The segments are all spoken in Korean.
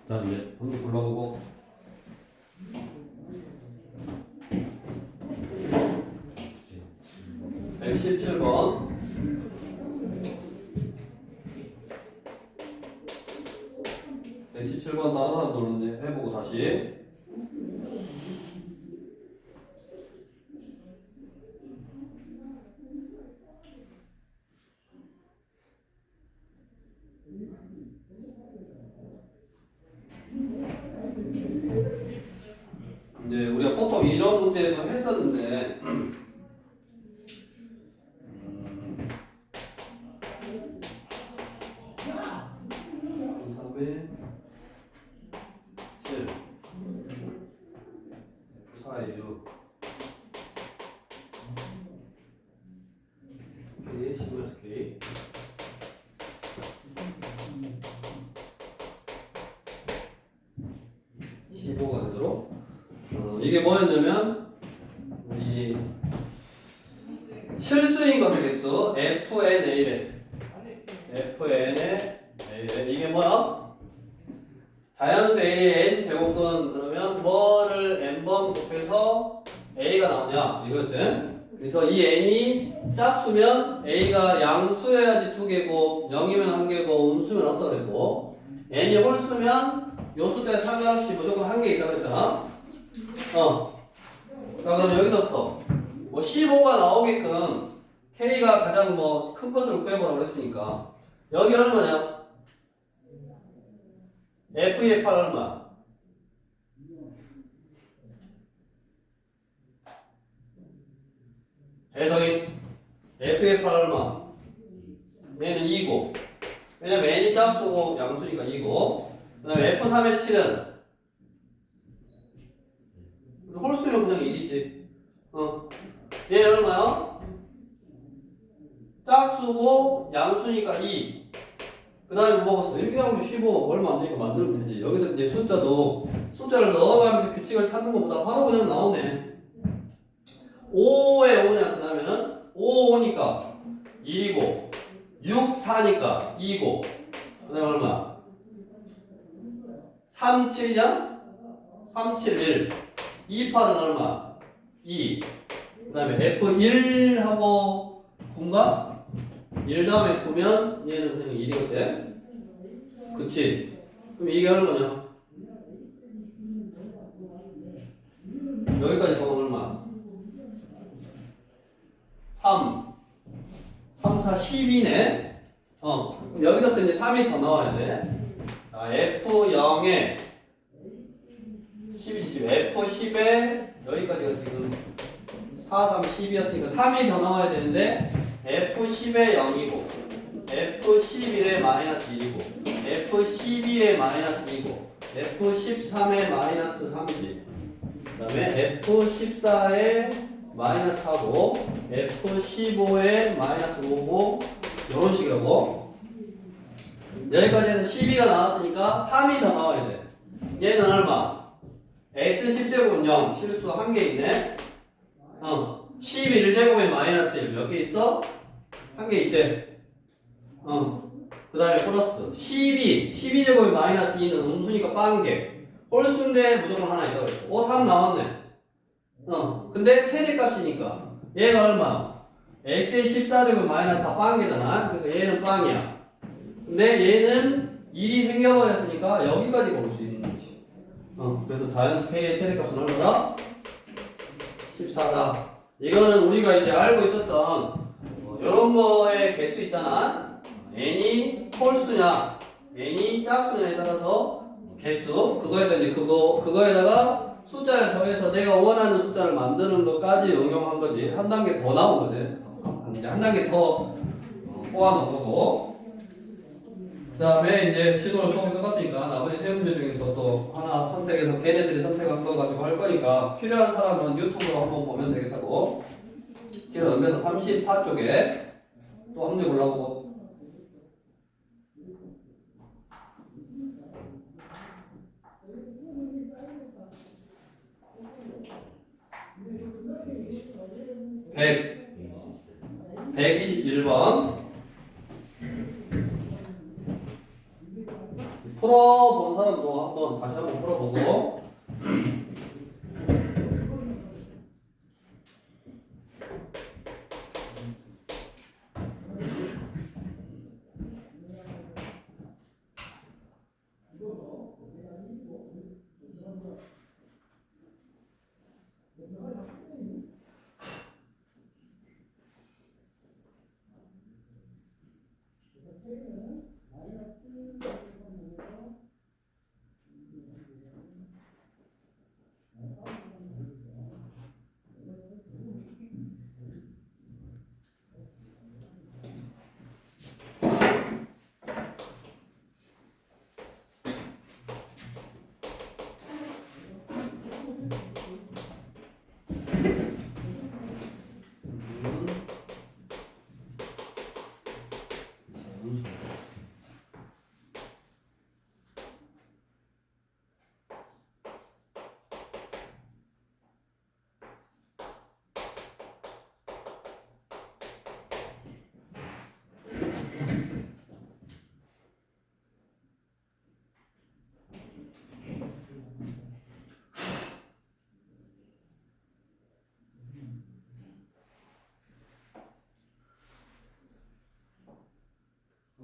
자, 이제 한번 골라보고. 117번. 117번 다른 사람 노는데 해보고 다시. 이제 우리가 보통 이런 문제도 했었는데 K, 10에서 K. (15가) 되도록 이게 뭐였냐면 우리 실수인 거 되겠어. FNA래. FN의 A래. 이게 뭐야? 자연수 A의 N 제곱근 그러면 뭐를 N번 곱해서 A가 나오냐 이거지. 그래서 이 N이 짝수면 A가 양수여야지 2개고 0이면 1개고 음수면 없다 그랬고 N이 홀수면 요 숫자에 상관없이 무조건 1개 있다고 그랬잖아. 자 그럼 여기서부터 뭐 15가 나오게끔 K가 가장 뭐 큰 것을 구해보라고 그랬으니까 여기 얼마냐? F의 8 얼마? 해석이 F의 8 얼마? 얘는 2고 왜냐면 N이 짝수고 양수니까 2고 그 다음에 F3의 7은 홀수면 그냥 1이지. 얘 얼마야? 짝수고 양수니까 2. 그 다음에 뭐 먹었어? 이렇게 하면 15 얼마 안 되니까 만들면 되지. 여기서 이제 숫자를 넣어가면서 규칙을 찾는 것보다 바로 그냥 나오네. 5에 5냐 그 다음에는 5, 5니까 1이고 6, 4니까 2고 그 다음에 얼마? 3, 7이냐? 3, 7, 1 2, 8은 얼마? 2 그 다음에 F1하고 9인가? 1 다음에 9면 얘는 그냥 1이거든? 그치? 그럼 이게 얼마냐? 여기까지 가면 얼마? 3 3, 4, 12네? 그럼 여기서부터 이제 3이 더 나와야 돼. 자, F0에 12, F10에 여기까지가 지금 4, 3, 10이었으니까 3이 더 나와야 되는데 F10에 0이고 F11에 마이너스 1이고 F12에 마이너스 2고 F13에 마이너스 3이지. 그 다음에 F14에 마이너스 4고 F15에 마이너스 5고 이런 식이라고. 여기까지 해서 12가 나왔으니까 3이 더 나와야 돼. 얘는 얼마? x 10제곱은 0 실수 1개 있네. 11제곱에 마이너스 1 몇 개 있어? 1개 있지. 그 다음에 플러스 12제곱에 마이너스 2는 음수니까 빵개 홀수인데 무조건 하나 있다고 그랬어. 5, 3 나왔네. 근데 최대값이니까 얘가 얼마? x의 14제곱 마이너스 4 빵개잖아. 그러니까 얘는 빵이야. 근데 얘는 1이 생겨버렸으니까 여기까지가 올 수 있는 거지. 그래서 자연수 K의 최대값은 얼마다? 14다. 이거는 우리가 이제 알고 있었던 이런 거의 개수 있잖아. n이 홀수냐, n이 짝수냐에 따라서 개수 그거에다 이제 그거에다가 숫자를 더해서 내가 원하는 숫자를 만드는 것까지 응용한 거지. 한 단계 더 나온 거지. 이제 한 단계 더 꼬아놓은 거고. 그 다음에 이제 시도를 수업이 똑같으니까 나머지 세 문제 중에서 또 하나 선택해서 걔네들이 선택한 거 가지고 할 거니까 필요한 사람은 유튜브로 한번 보면 되겠다고. 뒤로 넘겨서 34쪽에 또 한 문제 골라보고. (100) 121번 풀어본 사람도 한번 다시 한번 풀어보고.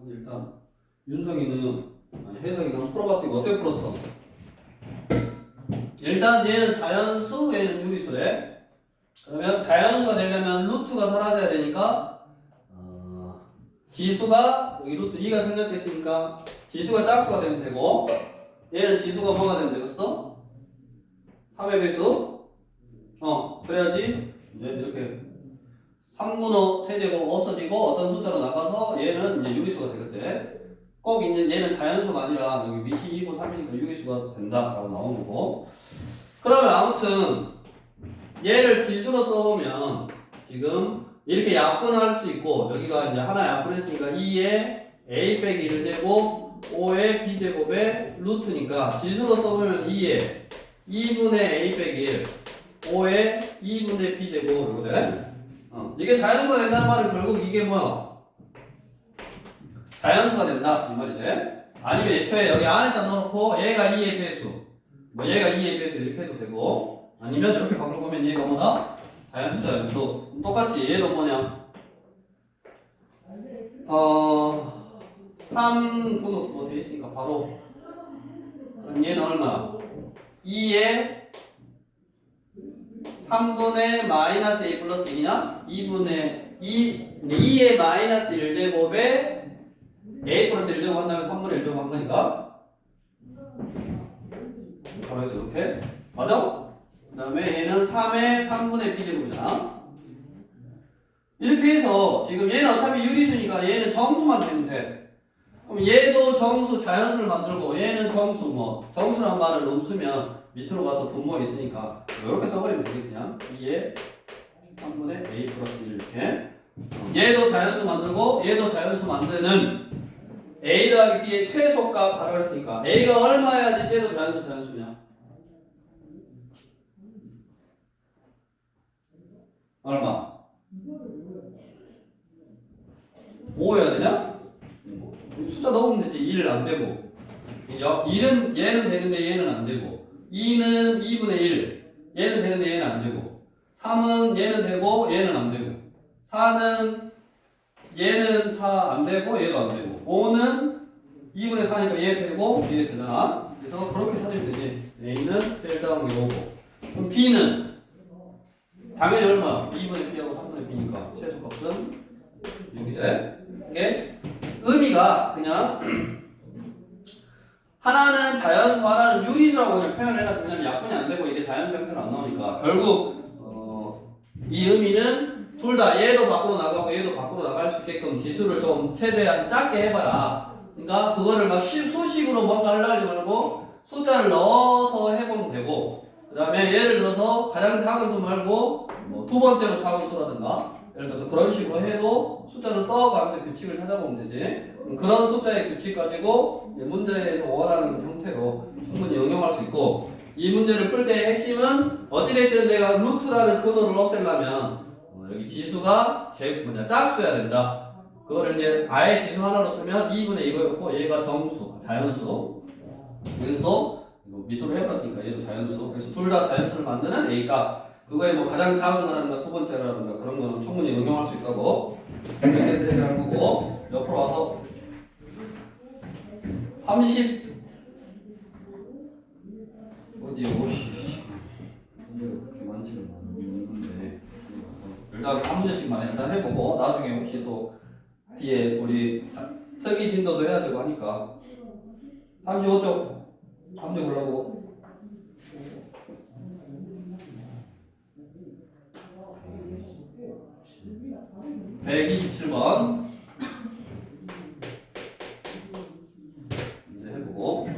일단 윤성이는 혜성이는 풀어봤으니까 어떻게 풀었어? 일단 얘는 자연수, 얘는 유리수래. 그러면 자연수가 되려면 루트가 사라져야 되니까 지수가 여기 루트 2가 생략됐으니까 지수가 짝수가 되면 되고, 얘는 지수가 뭐가 되면 되겠어? 3의 배수. 그래야지 이제 이렇게 3분의 세제곱 없어지고 어떤 숫자로 나가서 얘는 이제 유리수가 되겠대. 꼭 이제 얘는 자연수가 아니라 여기 밑이 2고 3이니까 유리수가 된다라고 나오는 거고. 그러면 아무튼 얘를 지수로 써보면 지금 이렇게 약분할 수 있고, 여기가 이제 하나 약분했으니까 2에 a 빼기 1제곱 5의 b제곱의 루트니까 지수로 써보면 2에 2분의 a 빼기 1 5의 2분의 b제곱 이거든. 이게 자연수가 된다는 말은 결국 이게 뭐야? 자연수가 된다 이 말이지. 아니면 애초에 여기 안에다 넣어놓고 얘가 2의 배수, 뭐 얘가 2의 배수 이렇게 해도 되고, 아니면 이렇게 바꿔보면 얘가 뭐다? 자연수 자연수. 똑같이 얘도 뭐냐? 3 분호 뭐 돼 있으니까 바로. 그럼 얘는 얼마? 2의 3분의 마이너스 a 플러스 2냐? 2의 마이너스 1제곱에 a 플러스 1제곱 한다면 3분의 1제곱 한 거니까 바로 해서 이렇게 맞아? 그 다음에 얘는 3의 3분의 b제곱이잖아. 이렇게 해서 지금 얘는 어차피 유리수니까 얘는 정수만 되면 돼. 그럼 얘도 정수 자연수를 만들고 얘는 정수, 뭐 정수란 말을 넘으면 밑으로 가서 분모가 있으니까 이렇게 써버리면 되지. 그냥 2에 3분의 a 플러스 1 이렇게. 얘도 자연수 만들고 얘도 자연수 만드는 a 더하기 b의 최소값 바로 했으니까 a가 얼마여야지 쟤도 자연수냐? 얼마? 5여야 되냐? 숫자 넣으면 되지. 1 안 되고 1은 얘는 되는데 얘는 안 되고, 2는 2분의 1 얘는 되는데 얘는 안 되고, 3은 얘는 되고 얘는 안 되고, 4는 얘는 4 안 되고 얘도 안 되고, 5는 2분의 4니까 얘 되고 얘 되잖아. 그래서 그렇게 찾으면 되지. A는 뺄다운 게 5고, 그럼 B는 당연히 얼마? 2분의 B하고 3분의 B니까 최소값은 6이제. 이게 의미가 그냥 하나는 자연수, 하나는 유리수라고 그냥 표현해놔서, 왜냐면 약분이 안 되고 이게 자연수 형태로 안 나오니까 결국 이 의미는 둘 다 얘도 밖으로 나가고 얘도 밖으로 나갈 수 있게끔 지수를 좀 최대한 작게 해봐라. 그러니까 그거를 막 수식으로 뭔가 하려고 하지 말고 숫자를 넣어서 해보면 되고, 그 다음에 예를 들어서 가장 작은 수 말고 뭐 두 번째로 작은 수라든가 예를 들어서 그런 식으로 해도 숫자를 써가면서 규칙을 찾아보면 되지. 그런 숫자의 규칙 가지고 문제에서 원하는 형태로 충분히 응용할 수 있고, 이 문제를 풀 때의 핵심은 어찌됐든 내가 루트라는 근호를 없애려면 여기 지수가 짝수여야 된다. 그거를 이제 아예 지수 하나로 쓰면 2분의 2였고 얘가 정수 자연수. 여기서 또 이거 밑으로 해버렸으니까 얘도 자연수. 그래서 둘 다 자연수를 만드는 A값. 그거에 뭐 가장 작은 거라든가 두 번째라든가 그런 거는 충분히 응용할 수 있다고 이렇게 해서 얘기하는 거고, 옆으로 와서 30 어디에 50 그렇게 많지는 않는데 일단 한 문제씩만 일단 해보고 나중에 혹시 또 뒤에 우리 특이 진도도 해야 되고 하니까 35쪽 한 문제 골라보고 127번 이제 해보고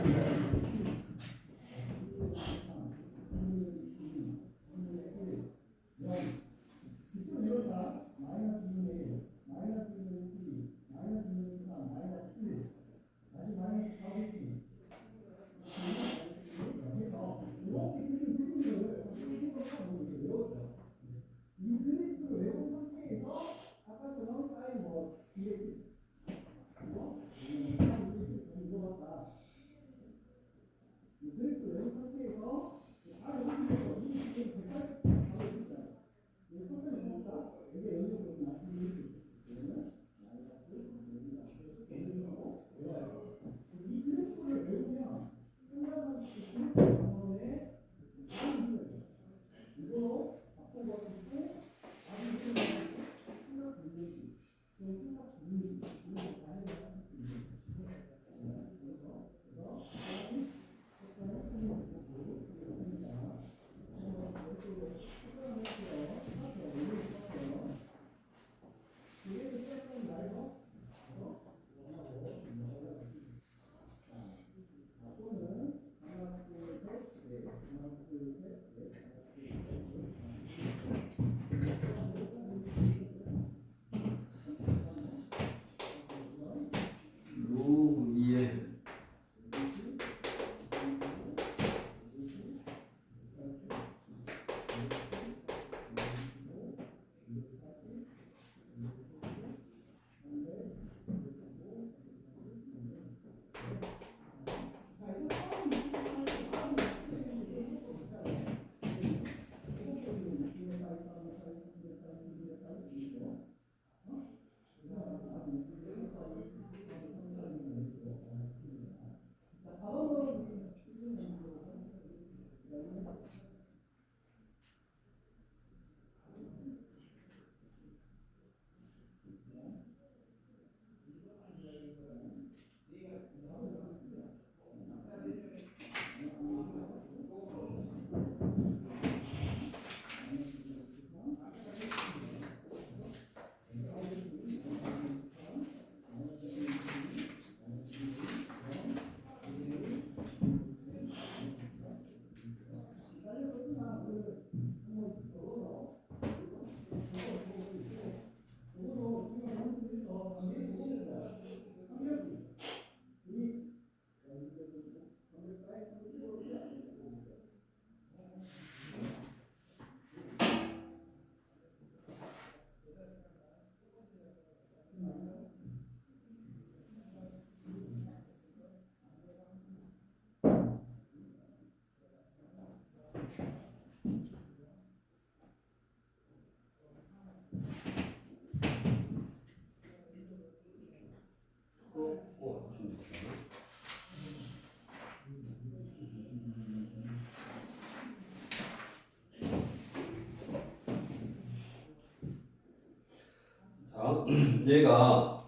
얘가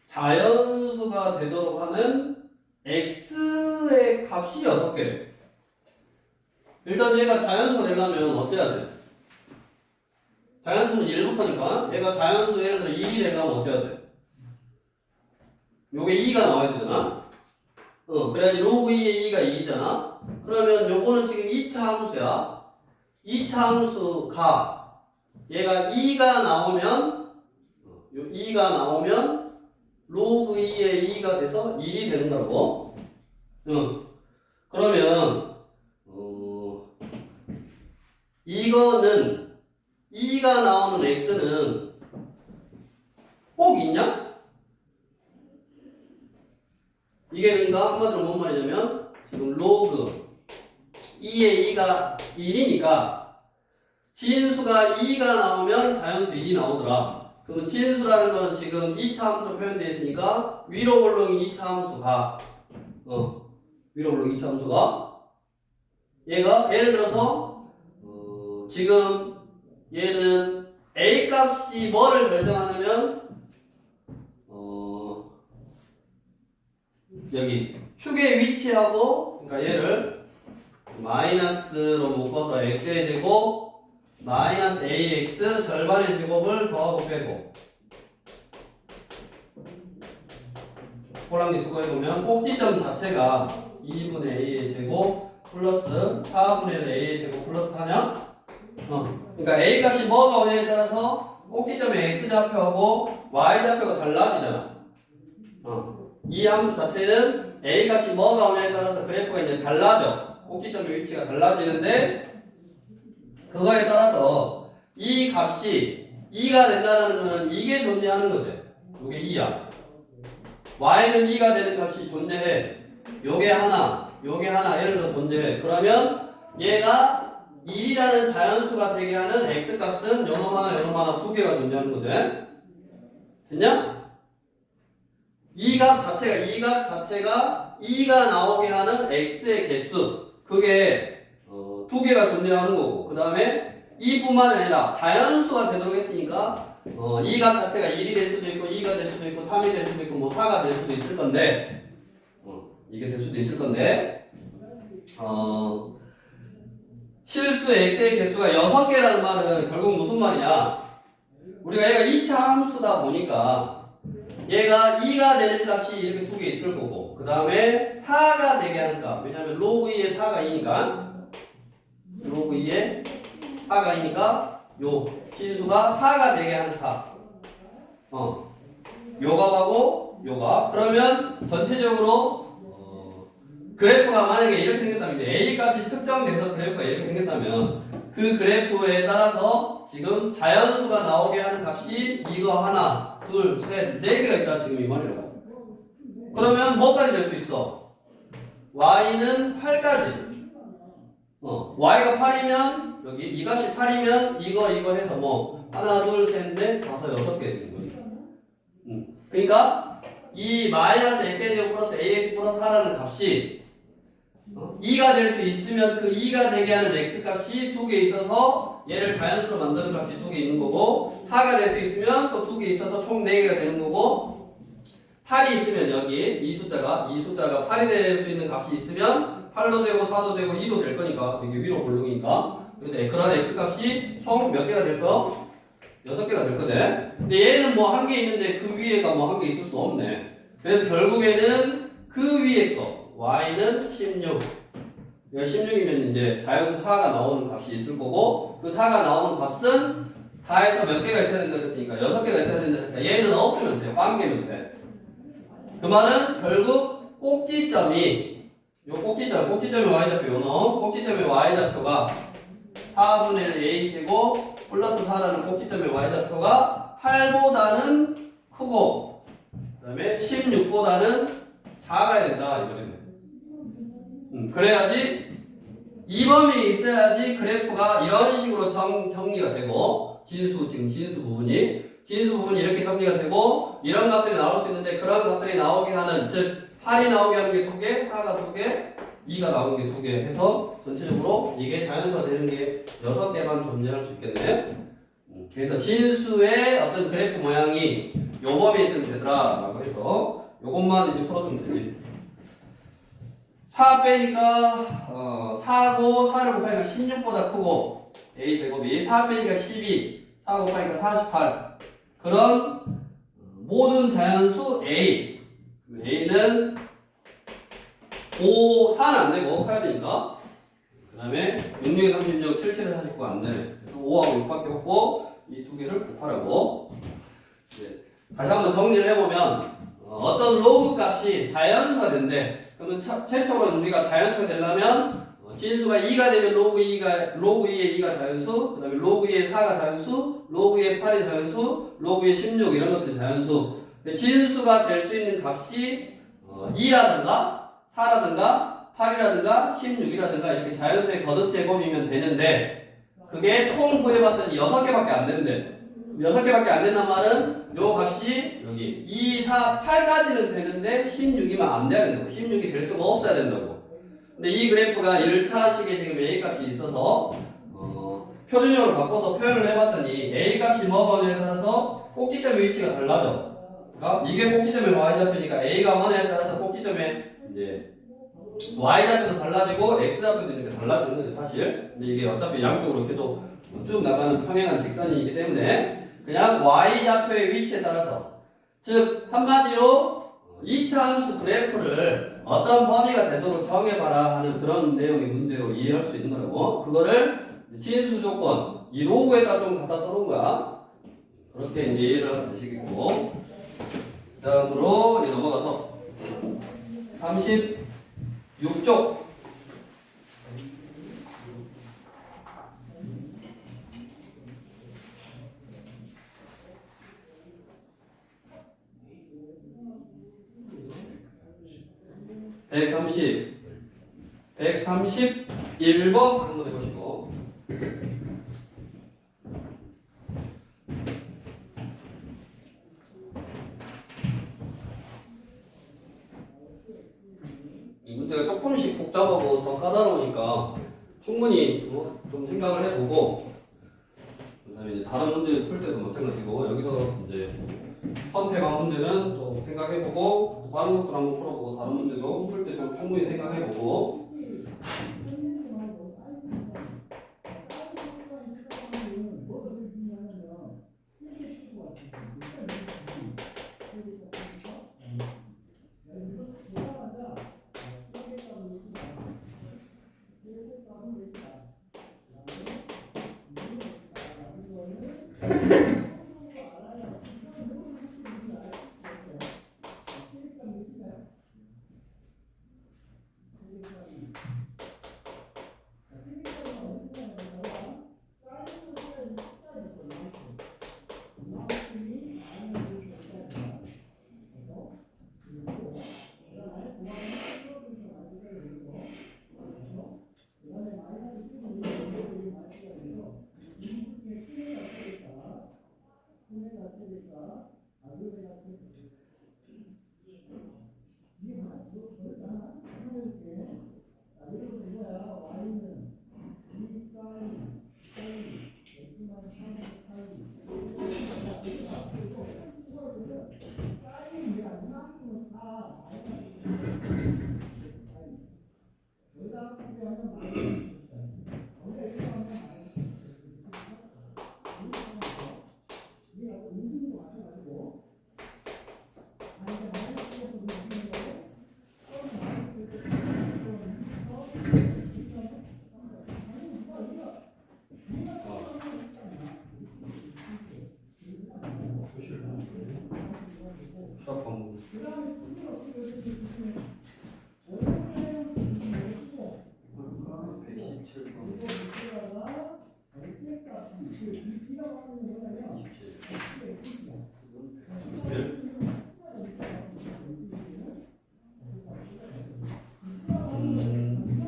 자연수가 되도록 하는 x의 값이 6개래. 일단 얘가 자연수가 되려면 어째야 돼? 자연수는 1부터니까 얘가 자연수 예를 들어 1이 되려면 어째야 돼? 요게 2가 나와야 되잖아? 그래야지 로그 2의 2가 2잖아? 그러면 요거는 지금 2차 함수야. 2차 함수가 얘가 2가 나오면 요 2가 나오면 로그 2의 2가 돼서 1이 되는 거고. 그러면 이거는 2가 나오는 x는 꼭 있냐? 이게 그러니까 한마디로 뭔 말이냐면 지금 로그 2의 2가 1이니까 진수가 2가 나오면 자연수 1이 나오더라. 그러면 진수라는 거는 지금 2차 함수로 표현되어 있으니까 위로 볼록인 2차 함수가 위로 볼록 2차 함수가 얘가 예를 들어서 지금 얘는 A 값이 뭐를 결정하냐면 여기 축의 위치하고 그러니까 얘를 마이너스로 묶어서 x의 제곱 마이너스 ax 절반의 제곱을 더하고 빼고 홀랑기 수거해보면 꼭지점 자체가 2분의 a의 제곱 플러스 4분의 1 a의 제곱 플러스 4냐? 그러니까 a 값이 뭐가 오냐에 따라서 꼭지점의 x좌표하고 y좌표가 달라지잖아. 이 함수 자체는 a 값이 뭐가 오냐에 따라서 그래프가 이제 달라져. 꼭지점의 위치가 달라지는데 그거에 따라서 이 값이 2가 된다는 거는 이게 존재하는 거지. 요게 2야. y는 2가 되는 값이 존재해. 요게 하나 예를 들어 존재해. 그러면 얘가 1이라는 자연수가 되게 하는 x값은 요놈 하나 두 개가 존재하는 거지. 됐냐? 이 값 자체가 2가 나오게 하는 x의 개수 그게 두 개가 존재하는 거고 그 다음에 이뿐만 아니라 자연수가 되도록 했으니까 이 값 자체가 1이 될 수도 있고 2가 될 수도 있고 3이 될 수도 있고 뭐 4가 될 수도 있을 건데 이게 될 수도 있을 건데 실수 x의 개수가 6개라는 말은 결국 무슨 말이냐 우리가 얘가 2차 함수다 보니까 얘가 2가 되는 값이 이렇게 두 개 있을 거고 그 다음에 4가 되게 하는 값 왜냐면 로그 2에 4가 2니까 로그 2에 4가 2니까 요 진수가 4가 되게 하는 값 요 값하고 요 값 그러면 전체적으로 그래프가 만약에 이렇게 생겼다면 이제 A 값이 특정돼서 그래프가 이렇게 생겼다면 그 그래프에 따라서 지금 자연수가 나오게 하는 값이 이거 하나 둘, 셋, 네 개가 있다 지금 이 말이라고. 그러면 뭐까지 될 수 있어? y는 8까지. y가 8이면 여기 이 값이 8이면 이거 해서 뭐 하나, 둘, 셋, 넷, 다섯, 6개 되는 거지. 그러니까 이 마이너스 x의 제곱 플러스 ax 플러스 4라는 값이 2가 될 수 있으면 그 2가 되게 하는 x 값이 두 개 있어서 얘를 자연수로 만드는 값이 두 개 있는 거고 4가 될 수 있으면 또 두 개 있어서 총 4개가 되는 거고 8이 있으면 여기 이 숫자가 8이 될 수 있는 값이 있으면 8도 되고 4도 되고 2도 될 거니까 이게 위로 볼록이니까 그래서 그런 x 값이 총 몇 개가 될 거? 6개가 될 거지. 근데 얘는 뭐 한 개 있는데 그 위에가 뭐 한 개 있을 수 없네. 그래서 결국에는 그 위에 거 y는 16. 16이면 이제 자연수 4가 나오는 값이 있을 거고 그 4가 나오는 값은 다 해서 몇 개가 있어야 된다 그랬으니까 6개가 있어야 된다 그랬으니까 얘는 없으면 돼. 빵개면 돼. 그 말은 결국 꼭지점이 꼭지점의 y좌표 요놈 꼭지점의 y좌표가 4분의 1 a제곱 플러스 4라는 꼭지점의 y좌표가 8보다는 크고 그 다음에 16보다는 작아야 된다 이거는. 그래야지 이 범위 있어야지 그래프가 이런 식으로 정리가 되고 진수 부분이 이렇게 정리가 되고 이런 값들이 나올 수 있는데 그런 값들이 나오게 하는 즉 8이 나오게 하는 게 2개, 4가 2개, 2가 나오는 게 2개 해서 전체적으로 이게 자연수가 되는 게 6개만 존재할 수 있겠네. 그래서 진수의 어떤 그래프 모양이 요 범위에 있으면 되더라 라고 해서 요것만 이제 풀어주면 되지. 4 빼니까 4고 4를 곱하니까 16보다 크고 a제곱이 4 빼니까 12 4 곱하니까 48 그런 모든 자연수 a는 4는 안되고 커야 되니까 그 다음에 6, 6, 36, 7, 7, 49 안되네 5하고 6밖에 없고 이 두 개를 곱하라고. 다시 한번 정리를 해보면 어떤 로그 값이 자연수가 된대. 그러면 최초로 우리가 자연수가 되려면 진수가 2가 되면 로그 2의 2가 자연수, 그 다음에 로그 2의 4가 자연수, 로그 2의 8이 자연수, 로그 2의 16 이런 것들이 자연수. 진수가 될 수 있는 값이 2라든가 4라든가 8이라든가 16이라든가 이렇게 자연수의 거듭 제곱이면 되는데 그게 총 구해봤더니 6개밖에 안 된대. 6개밖에 안 된단 말은 요 값이 여기 2, 4, 8까지는 되는데 16이면 안 돼야 된다고. 16이 될 수가 없어야 된다고. 근데 이 그래프가 1차식에 지금 A 값이 있어서 표준형으로 바꿔서 표현을 해봤더니 A 값이 뭐가 오냐에 따라서 꼭지점의 위치가 달라져. 그러니까 이게 꼭지점의 Y좌표니까 A가 뭐냐에 따라서 꼭지점의 이제 Y좌표도 달라지고 X좌표도 이렇게 달라지는 거죠 사실. 근데 이게 어차피 양쪽으로 계속 쭉 나가는 평행한 직선이기 때문에 그냥 Y좌표의 위치에 따라서 즉 한마디로 2차 함수 그래프를 어떤 범위가 되도록 정해봐라 하는 그런 내용의 문제로 이해할 수 있는 거라고. 그거를 진수 조건 이 로그에다 좀 갖다 써놓은 거야. 그렇게 이제 이해를 하면 되시겠고 다음으로 이제 넘어가서 36쪽 131번 한번 해보시고 이 문제가 조금씩 복잡하고 더 까다로우니까 충분히 좀 생각을 해보고 그다음에 이제 다른 문제 풀 때도 마찬가지고 여기서 이제 선택한 문제는 또 생각해보고 다른 것도 한번 풀어보고 다른 문제도 풀 때 좀 충분히 생각해보고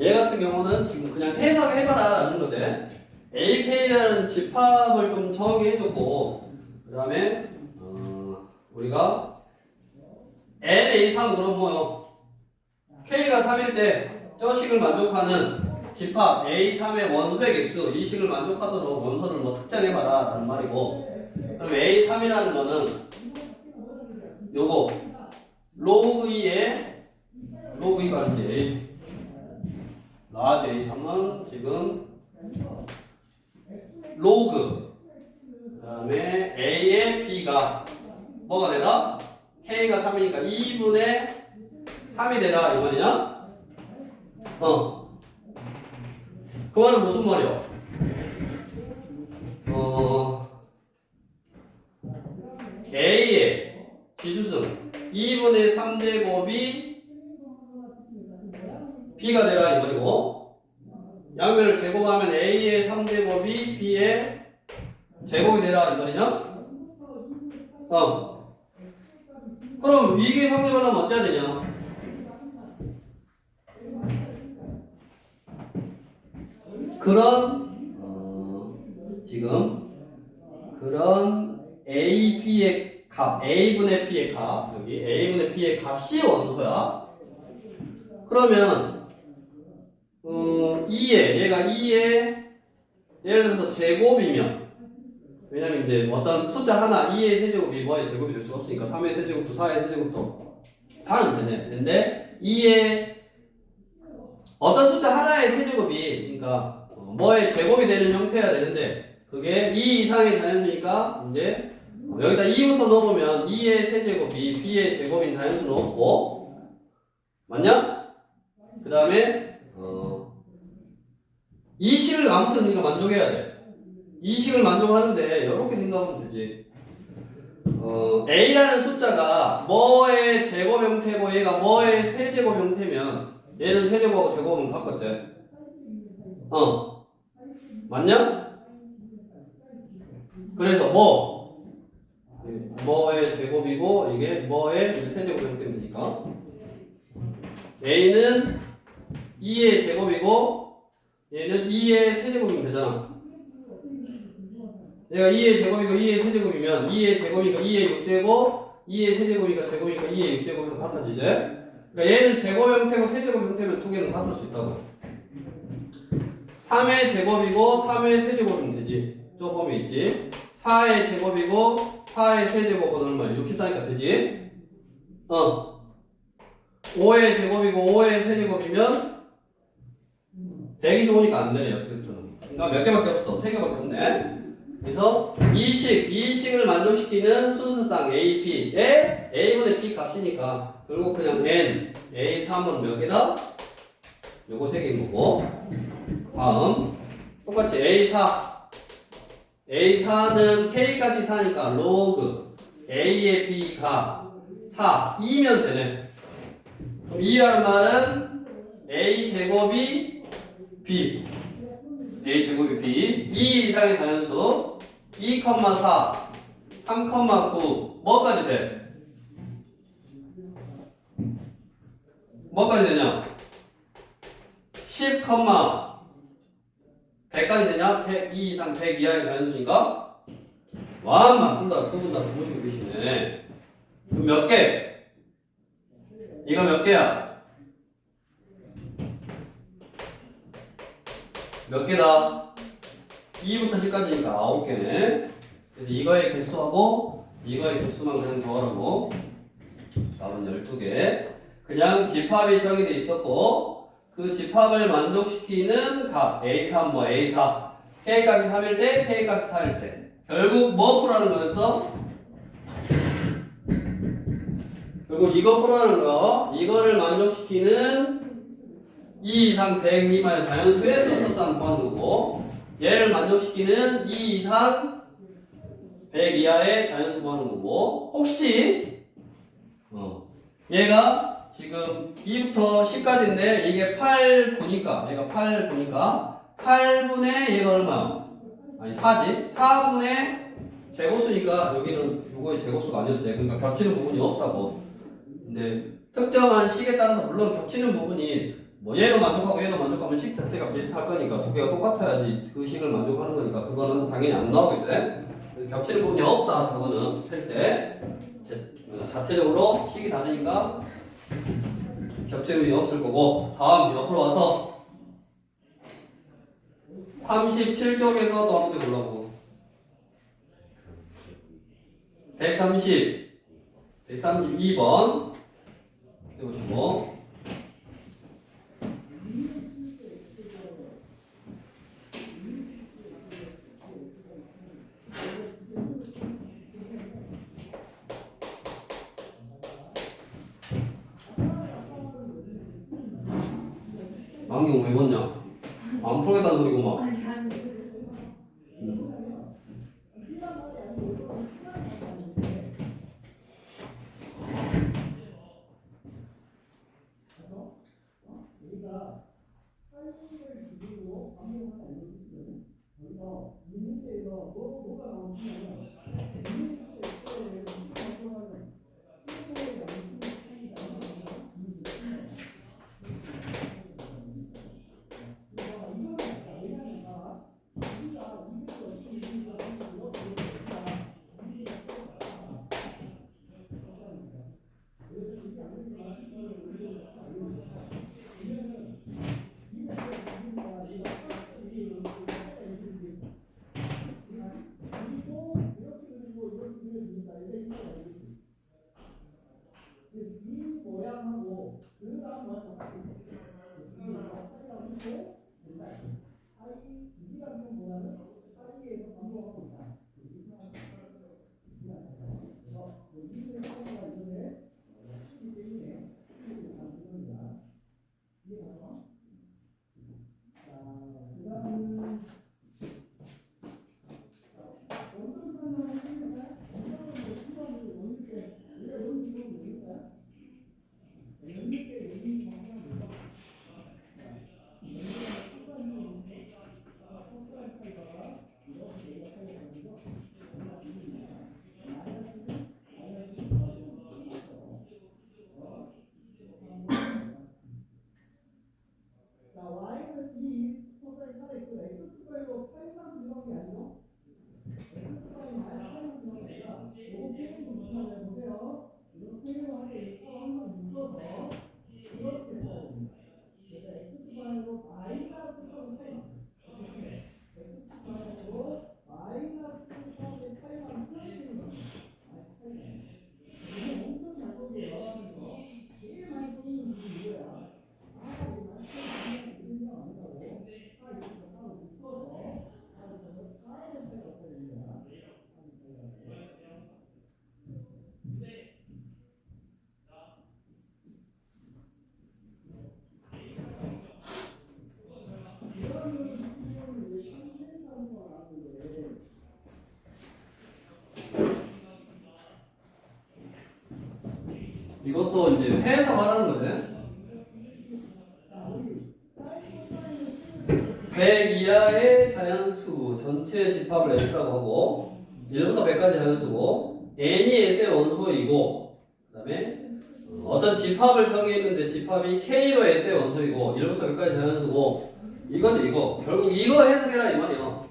얘 같은 경우는 지금 그냥 해석해봐라 라는 거지. AK라는 집합을 좀 정의해줬고 그 다음에 우리가 NA3 그럼 뭐요? K가 3일 때 저 식을 만족하는 집합 A3의 원소의 개수 이 식을 만족하도록 원소를 뭐 특정해봐라 라는 말이고 그럼 A3이라는 거는 요거 로그 2의 로그 2가 이제 A 라지 A3은 지금 로그 그 다음에 A의 B가 뭐가 되라? K가 3이니까 2분의 3이 되라 이 말이냐? 그 말은 무슨 말이야? A의 지수승 2분의 3제곱이 B가 되라 이 말이고 양면을 제곱하면 A의 3제곱이 B의 제곱이 되라 이 말이냐? 그럼 이게 성립을 하면 어째야 되냐? 그런 지금 그런 AB의 값, A분의 B의 값, 여기 A분의 B의 값이 원소야. 그러면 2에 얘가 2에 예를 들어서 제곱이면, 왜냐면 이제 어떤 숫자 하나 2의 세제곱이 뭐의 제곱이 될 수가 없으니까 3의 세제곱도 4의 세제곱도 4는 되네. 근데 2의 어떤 숫자 하나의 세제곱이 그러니까 뭐의 제곱이 되는 형태여야 되는데 그게 2 이상의 자연수니까 이제 여기다 2부터 넣어보면 2의 세제곱이 b의 제곱인 자연수는 없고, 맞냐? 그 다음에 이 식을 아무튼 우리가 만족해야 돼. 이 식을 만족하는데 이렇게 생각하면 되지. a라는 숫자가 뭐의 제곱 형태고 얘가 뭐의 세제곱 형태면 얘는 세제곱하고 제곱은 같겠지. 맞냐? 그래서 뭐의 제곱이고 이게 뭐의 세제곱 형태입니까? a는 2의 제곱이고 얘는 2의 세제곱이면 되잖아. 얘가 2의 제곱이고 2의 세제곱이면 2의 제곱이니까 2의 6제곱, 2의 세제곱이니까 제곱이니까 2의 6제곱에서 같아지지? 그러니까 얘는 제곱 형태고 세제곱 형태면 두 개는 같을 수 있다고. 3의 제곱이고 3의 세제곱이면 되지. 조금이 있지. 4의 제곱이고 4의 세제곱은 얼마야? 64니까 되지? 5의 제곱이고 5의 세제곱이면 125니까 안 되네, 어떻게든. 그러니까 몇 개밖에 없어. 3개밖에 없네. 그래서 이 식을 만족시키는 순수상 A, P에 A분의 P 값이니까 결국 그냥 N, A3은 몇 개다? 요거 3개인 거고. 다음 똑같이 A4는 K까지 4니까 로그 A의 B가 4, 2면 되네. 그럼 2라는 말은 A 제곱이 B, A 제곱이 B, 2 이상의 자연수 2,4, 3,9 뭐까지 돼? 뭐까지 되냐? 10, 100까지 되냐? 100, 2 이상 100 이하의 자연수니까 완만 둘 다 두 분 다 보시고 계시네. 그럼 몇 개? 이거 몇 개야? 몇 개다? 2부터 10까지니까 9개네. 그래서 이거의 개수하고 이거의 개수만 그냥 더하라고. 답은 12개. 그냥 집합이 정의되어 있었고 그 집합을 만족시키는 값 A3 뭐 A4 K값이 3일 때 K값이 4일 때 결국 뭐 풀어라는 거였어? 결국 이거 풀어라는 거. 이거를 만족시키는 2 이상 100 미만의 자연수의 순서상 구하는 거고 얘를 만족시키는 2 이상 100 이하의 자연수 구하는 거고 혹시 얘가 지금 2부터 10까지인데 이게 8, 9니까 얘가 8, 9니까 8분의 얘가 얼마야? 아니 4지? 4분의 제곱수니까 여기는 요거의 제곱수가 아니었지. 그러니까 겹치는 부분이 없다고. 근데 특정한 식에 따라서 물론 겹치는 부분이 뭐 얘도 만족하고 얘도 만족하면 식 자체가 비슷할 거니까 두 개가 똑같아야지 그 식을 만족하는 거니까 그거는 당연히 안 나오겠지. 겹치는 부분이 없다. 저거는 셀 때 자체적으로 식이 다르니까 겹치는 부분이 없을 거고. 다음 옆으로 와서 37쪽에서 또 한 문제 골라보고 132번 해보시고 안경 왜 입었냐? 안 풀겠다는 소리구만. 이것도 이제 회에서 말하는 거지. 100 이하의 자연수 전체 집합을 S라고 하고 1부터 100까지 자연수고 n이 S의 원소이고 그 다음에 어떤 집합을 정해있는데 집합이 K로 S의 원소이고 1부터 100까지 자연수고 이거죠 이거. 결국 이거 해석해라 이 말이야.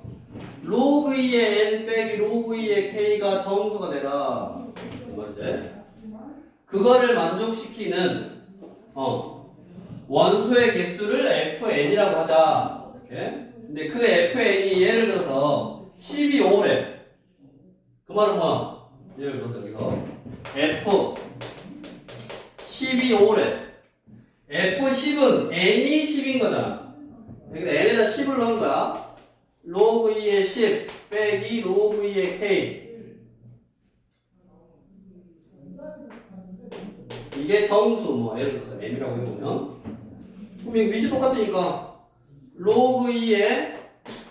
로그 2의 n 빼기 로그 2의 K가 정수가 되라 이 말이지. 그거를 만족시키는 원소의 개수를 fn이라고 하자. 이렇게. 근데 그 fn이 예를 들어서 10이 5래. 그 말은 뭐야? 예를 들어서 여기서 f 10이 5래. f10은 n이 10인 거잖아. 여기다 n에다 10을 넣은 거야. 로그 2의 10 빼기 로그 2의 k. 이게 정수, 뭐, 예를 들어서 m이라고 해보면. 그럼 이거 밑이 똑같으니까, 로그 2의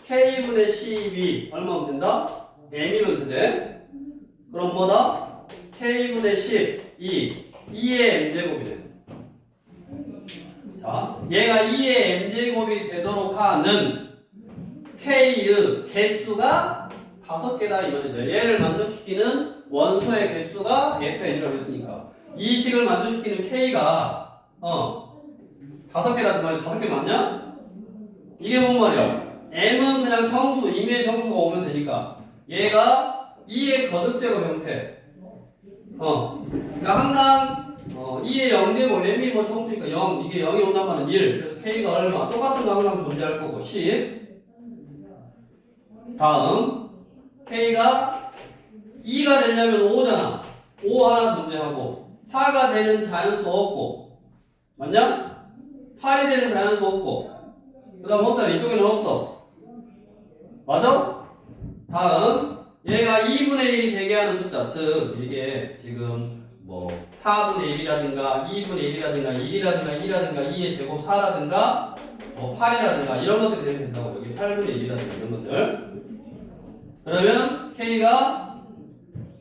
k분의 12, 얼마면 된다? m이면 되지? 그럼 뭐다? k분의 12, 2의 m제곱이 돼. 자, 얘가 2의 m제곱이 되도록 하는 k의 개수가 5개다, 이 말이죠. 얘를 만족시키는 원소의 개수가 fn이라고 했으니까. 이 식을 만족시키는 K가 5개라는 말이 5개 맞냐? 이게 뭔 말이야? M은 그냥 정수, 임의의 정수가 오면 되니까 얘가 2의 거듭제곱 형태 그러니까 항상 2의 0제곱 M이 뭐 정수니까 0 이게 0이 온단 말은 1 그래서 K가 얼마? 똑같은 거 항상 존재할 거고 10 다음 K가 2가 되려면 5잖아 5 하나 존재하고 4가 되는 자연수 없고 맞냐? 8이 되는 자연수 없고 그 다음 없다 이쪽에는 없어 맞아? 다음 얘가 2분의 1이 되게 하는 숫자 즉 이게 지금 뭐 4분의 1이라든가 2분의 1이라든가 1이라든가 2라든가 2의 제곱 4라든가 뭐 8이라든가 이런 것들이 되면 된다고 여기 8분의 1이라든가 이런 것들 그러면 K가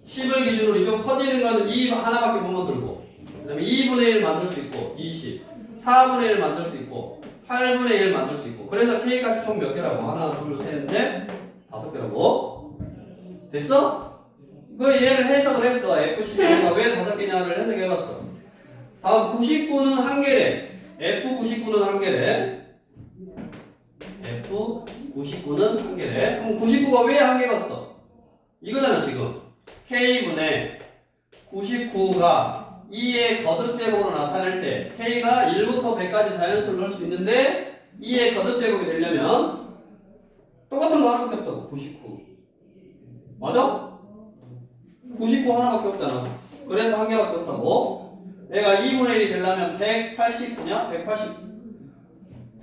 10을 기준으로 이쪽 커지는 거는 2 하나밖에 못 만들고 그 다음에 2분의 1 만들 수 있고 20 4분의 1 만들 수 있고 8분의 1 만들 수 있고 그래서 K값이 총 몇 개라고? 하나 둘 셋 넷 5개라고 됐어? 그 얘를 해석을 했어 F12가 왜 5개냐를 해석해봤어 다음 99는 한 개래 F99는 한 개래 F99는 한 개래 그럼 99가 왜 한 개갔어? 이거잖아 지금 K분의 99가 2의 거듭제곱으로 나타낼 때 K가 1부터 100까지 자연수를 넣을 수 있는데 2의 거듭제곱이 되려면 똑같은 거 하나밖에 없다고 99 맞아? 99 하나밖에 없잖아 그래서 한 개밖에 없다고 얘가 2분의 1이 되려면 189냐? 180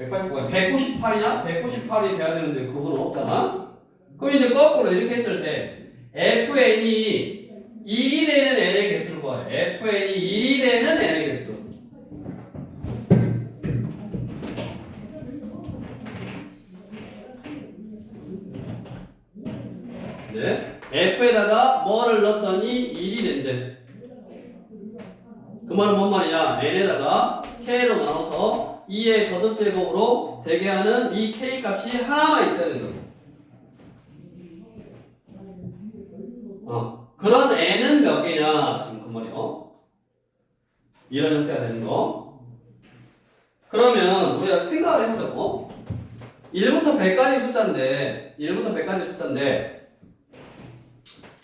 189가 198이냐? 198이 돼야 되는데 그건 없잖아. 그럼 이제 거꾸로 이렇게 했을 때 FN이 1이 되는 n의 개수를 구하래. FN이 1이 되는 n의 개수. 네. F에다가 뭐를 넣었더니 1이 된대. 그 말은 뭔 말이냐? n에다가 k로 나눠서 2의 거듭제곱으로 되게 하는 이 k 값이 하나만 있어야 된다고. 그런 n은 몇 개냐? 지금 그 말이요. 이런 형태가 되는 거. 그러면 우리가 생각을 해보자고. 1부터 100까지 숫자인데,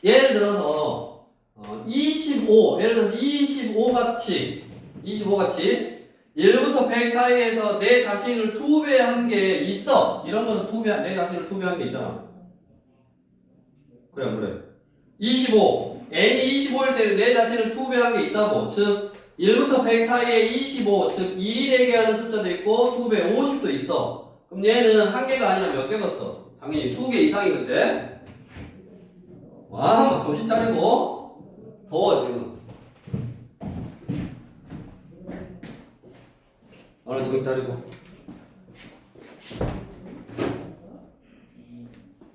예를 들어서 25, 예를 들어서 25같이 1부터 100 사이에서 내 자신을 2배 한 게 있어. 이런 거는 내 자신을 2배 한 게 있잖아. 그래 안 그래? 25, n이 25일 때는 내 자신을 2배 한 게 있다고. 즉 1부터 100 사이에 25, 즉 1이 되게 하는 숫자도 있고 2배 50도 있어. 그럼 얘는 한 개가 아니라 몇 개겠어? 당연히 2개 이상이겠지? 와, 막 정신 차리고. 더워 지금. 얼른 정신 차리고.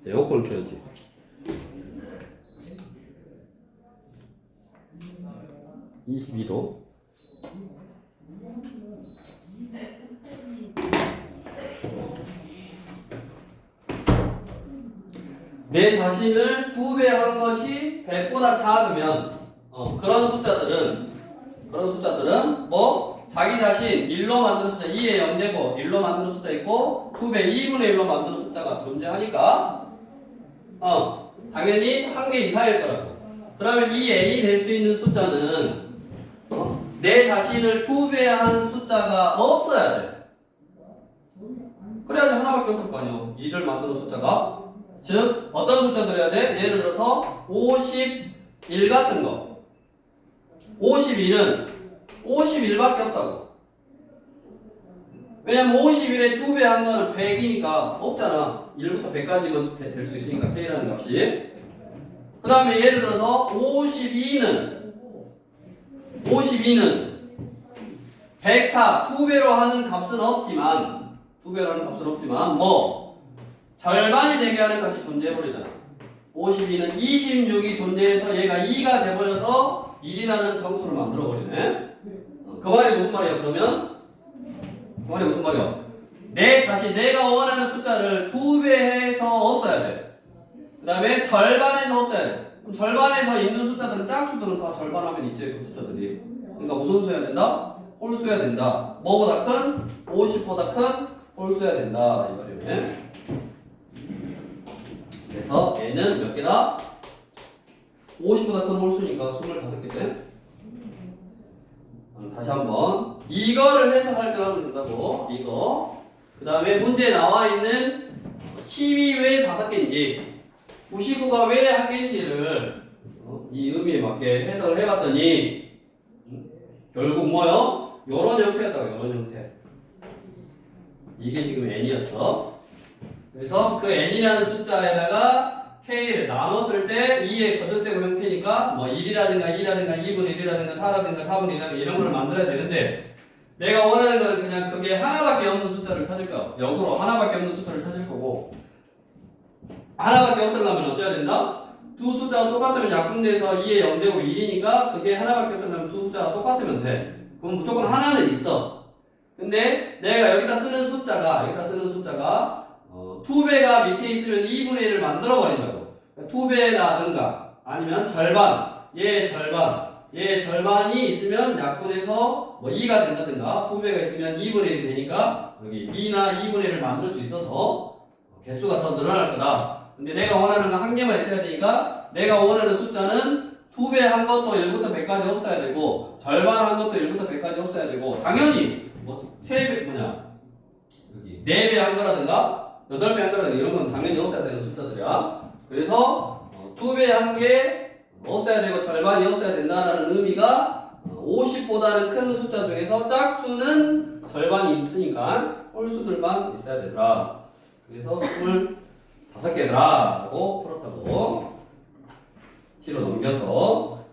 에어컨을 켜야지. (22도) 내 자신을 2배 한 것이 100보다 작으면 그런 숫자들은 뭐 자기 자신 1로 만든 숫자 2의 0제곱 1로 만드는 숫자 있고 2배 2분의 1로 만드는 숫자가 존재하니까 당연히 한 개 이상일 거라고. 그러면 이 n이 될 수 있는 숫자는 내 자신을 2배 한 숫자가 없어야 돼. 그래야지 하나밖에 없을 거 아니야. 2를 만드는 숫자가. 즉 어떤 숫자들이어야 돼? 예를 들어서 51 같은 거. 52는 51밖에 없다고. 왜냐면 51에 2배 한 거는 100이니까 없잖아. 1부터 100까지만 될 수 있으니까 K라는 값이. 그 다음에 예를 들어서 52는 104, 2배로 하는 값은 없지만 뭐 절반이 되게 하는 값이 존재해버리잖아. 52는 26이 존재해서 얘가 2가 돼버려서 1이라는 정수를 만들어버리네. 그 말이 무슨 말이야 그러면? 그 말이 무슨 말이야? 내 자신, 내가 원하는 숫자를 2배 해서 없어야 돼. 그 다음에 절반해서 없어야 돼. 그럼 절반에서 있는 숫자들은 짝수들은 다 절반하면 있지 그 숫자들이. 그러니까 무슨 수여야 된다? 홀수여야 된다. 뭐보다 큰? 50보다 큰 홀수여야 된다 이 말이네. 그래서 n은 몇 개다? 50보다 큰 홀수니까 25개지. 다시 한번 이거를 해석할 줄 알면 된다고. 이거. 그 다음에 문제에 나와 있는 12 왜 5개인지 99가 왜 1개인지를 이 의미에 맞게 해석을 해봤더니 결국 뭐요? 요런 형태였다고. 요런 형태. 이게 지금 n이었어. 그래서 그 n이라는 숫자에다가 k를 나눴을 때 2의 거듭제곱 형태니까 뭐 1이라든가 2라든가 2분의 1이라든가 4라든가 4분의 1이라든가 이런 걸 만들어야 되는데 내가 원하는 건 그냥 그게 하나밖에 없는 숫자를 찾을 거야. 역으로 하나밖에 없는 숫자를 찾을 거고 하나밖에 없으려면 어쩌야 된다? 두 숫자가 똑같으면 약분돼서 2의 0제곱 1이니까 그게 하나밖에 없으려면 두 숫자가 똑같으면 돼. 그럼 무조건 하나는 있어. 근데 내가 여기다 쓰는 숫자가 2배가 밑에 있으면 2분의 1을 만들어 버린다고. 2배라든가 아니면 절반, 얘 절반이 있으면 약분해서 뭐 2가 된다든가 2배가 있으면 2분의 1이 되니까 여기 2나 2분의 1을 만들 수 있어서 개수가 더 늘어날 거다. 근데 내가 원하는 거 한 개만 있어야 되니까 내가 원하는 숫자는 2배 한 것도 1부터 100까지 없어야 되고 절반 한 것도 1부터 100까지 없어야 되고 당연히 뭐 3배 여기 4배 한 거라든가 8배 한 거라든가 이런 건 당연히 없어야 되는 숫자들이야. 그래서 2배 한 개 없어야 되고 절반이 없어야 된다라는 의미가 50보다는 큰 숫자 중에서 짝수는 절반이 있으니까 홀수들만 있어야 되더라. 그래서 25개더라 라고 풀었다고. 뒤로 넘겨서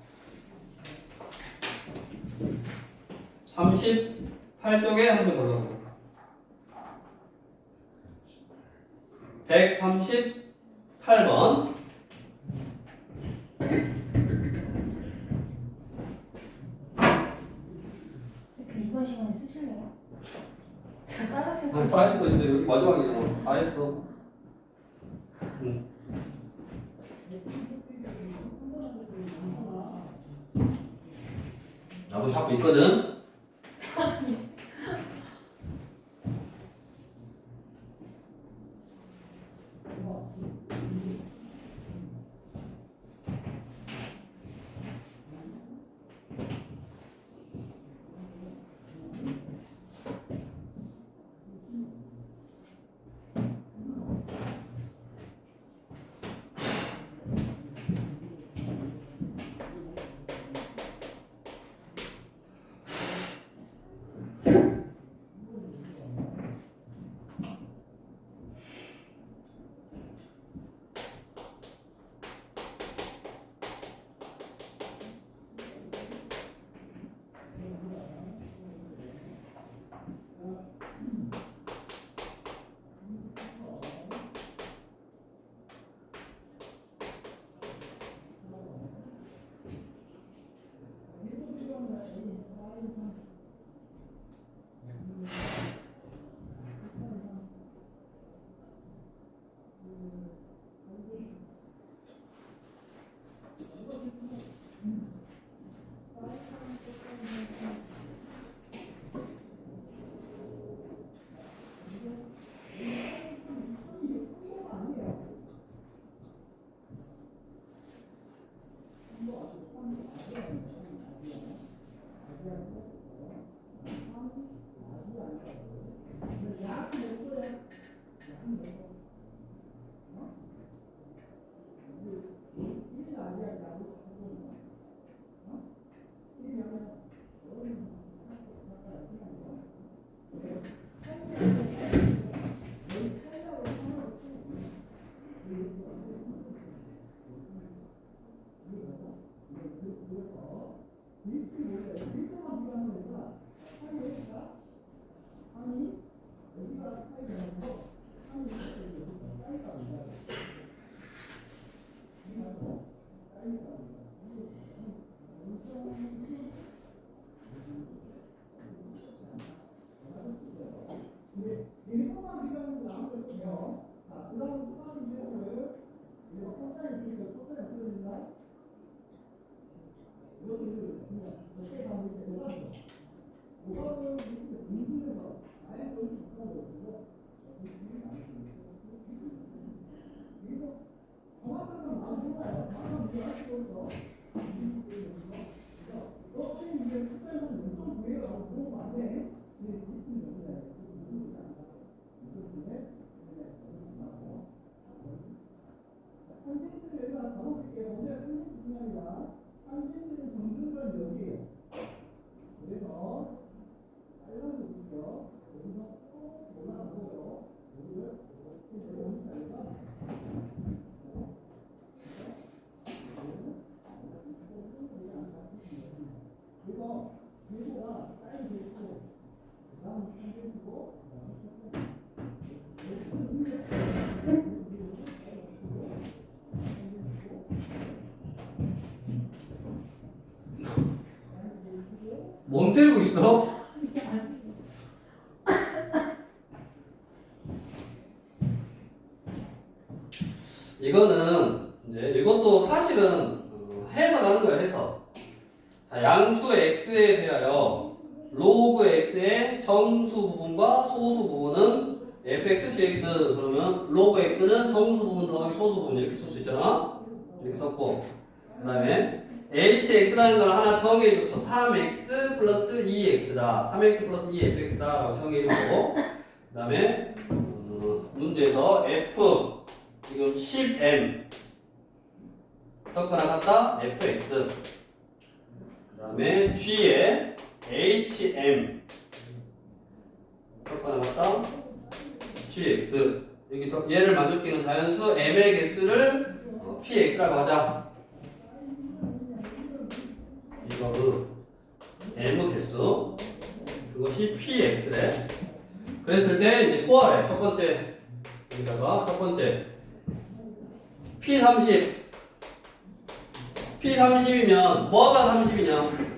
38쪽에 한번 골라보고 138번 이번 시간에 쓰실래요? 다른 시간 다 했어. 이제 여기 마지막이잖아. 다 했어. 응. 나도 잡고 있거든. 뭔 때리고 있어? 이거는 이제 이것도 사실은 해석하는 거예요. 해석. 자, 양수 x에 대하여 로그 x의 정수 부분과 소수 부분은 fx, gx 그러면 로그 x는 정수 부분 더하기 소수 부분 이렇게 쓸 수 있잖아. 이렇게 썼고 그 다음에 hx라는 걸 하나 정해줘서 3x 플러스 2x다. 3x 플러스 2fx다 라고 정해주고 그 다음에 문제에서 f 지금 10m 섞거나 같다 fx 그 다음에 g에 hm 적과 나갔다 gx. 여기 얘를 만족시키는 자연수 m의 개수를 px라고 하자. 이거 m 개수 그것이 px래. 그랬을 때 이제 포함해. 첫 번째 여기다가 첫 번째 P30이면 뭐가 30이냐?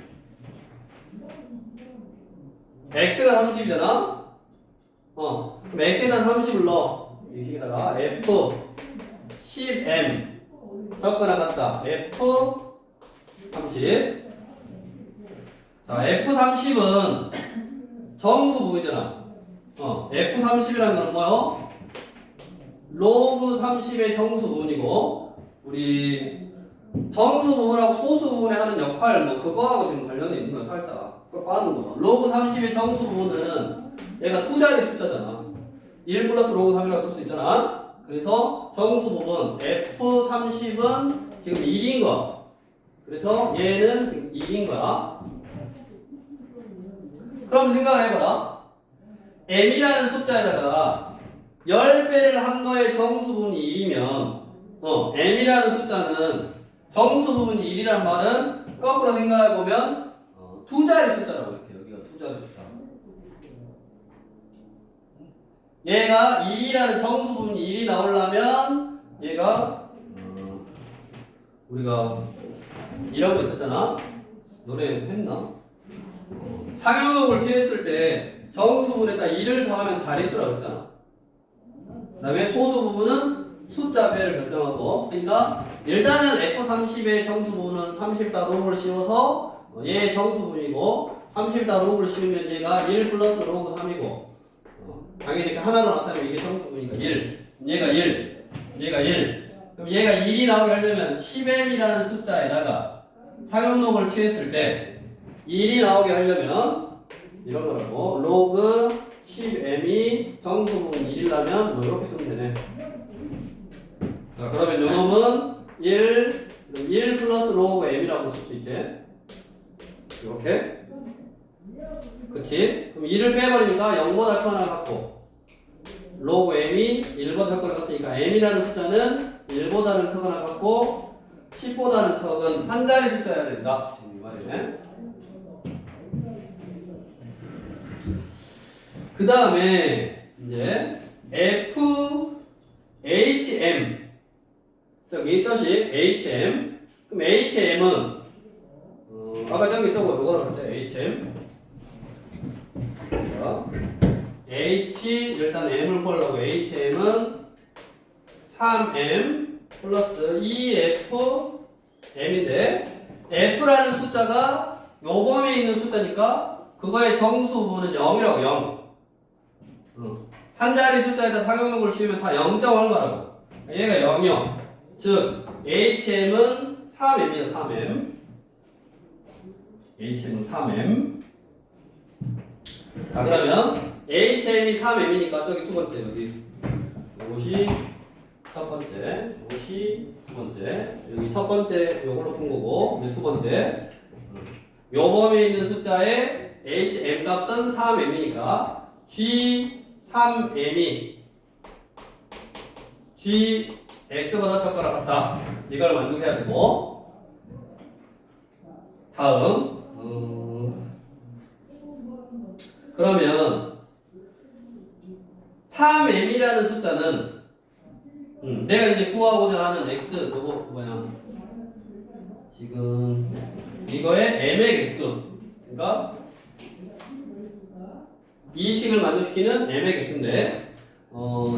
X가 30이잖아? 그럼 X에다 30을 넣어. 여기다가 F10M 적거 나갔다. F30. 자, F30은 정수 부분이잖아. F30이라는 건 뭐요? 로그 30의 정수 부분이고, 우리 정수 부분하고 소수 부분에 하는 역할, 뭐, 그거하고 지금 관련이 있는 거 살짝. 그거 빠는 거. 로그 30의 정수 부분은 얘가 두 자리 숫자잖아. 1 플러스 로그 3이라고 쓸 수 있잖아. 그래서 정수 부분 F30은 지금 1인 거. 그래서 얘는 지금 1인 거야. 그럼 생각을 해봐라. m이라는 숫자에다가 10배를 한 거의 정수 부분이 1이면 m이라는 숫자는 정수 부분이 1이란 말은 거꾸로 생각해보면 두 자리 숫자라고 이렇게 여기가 두 자리 숫자. 얘가 1이라는 정수 부분이 1이 나오려면 얘가 우리가 이런 거 있었잖아. 노래 했나? 상형곡을 취했을 때 정수 부분에다 1을 더하면 자릿수라고 했잖아. 그 다음에 소수 부분은 숫자 배를 결정하고, 그러니까 일단은 F30의 정수 부분은 30다 로그를 씌워서 얘의 정수 부분이고, 30다 로그를 씌우면 얘가 1 플러스 로그 3이고, 당연히 하나로 나타내면 이게 정수 부분이니까 1, 얘가 1, 얘가 1. 그럼 얘가 1이 나오게 하려면 10m이라는 숫자에다가 상형록을 취했을 때 1이 나오게 하려면 이런 거라고, 로그 10m이 정수 부분 1이라면 뭐 이렇게 쓰면 되네. 자, 그러면 요놈은 1 플러스 로그 m이라고 쓸 수 있지. 이렇게. 그치? 그럼 1을 빼버리니까 0보다 큰 하나 갖고, 로그 m이 1보다 작거나 같으니까 m이라는 숫자는 1보다는 크거나 같고 10보다는 적은 한 자리 숫자여야 된다. 지금 이 말이네. 그 다음에 이제 FHM 저기 뜻이 HM. 그럼 HM은 아까 저기 저거 뭐라고 그랬죠? HM. 자, H 일단 M을 폴라고 HM은 3M 플러스 2FM인데 F라는 숫자가 요범에 있는 숫자니까 그거의 정수 부분은 0이라고 0. 한 자리 숫자에다 상형록을 씌우면 다 0점 얼마라고. 얘가 0이요. 즉 HM은 3M이야 3M. HM은 3M. 자, 그러면 HM이 3M이니까 저기 두 번째 여기 이것이 첫 번째, 이것이 두 번째. 여기 첫 번째 요걸로 푼 거고, 이제 두 번째 요 범위에 있는 숫자의 HM 값은 3M이니까 G3M이 GX보다 적거나 같다. 이걸 만족해야 되고, 다음 그러면 3m이라는 숫자는 내가 이제 구하고자 하는 x 요거 뭐냐 지금 이거의 m의 개수, 그러니까 이 식을 만족시키는 m의 개수인데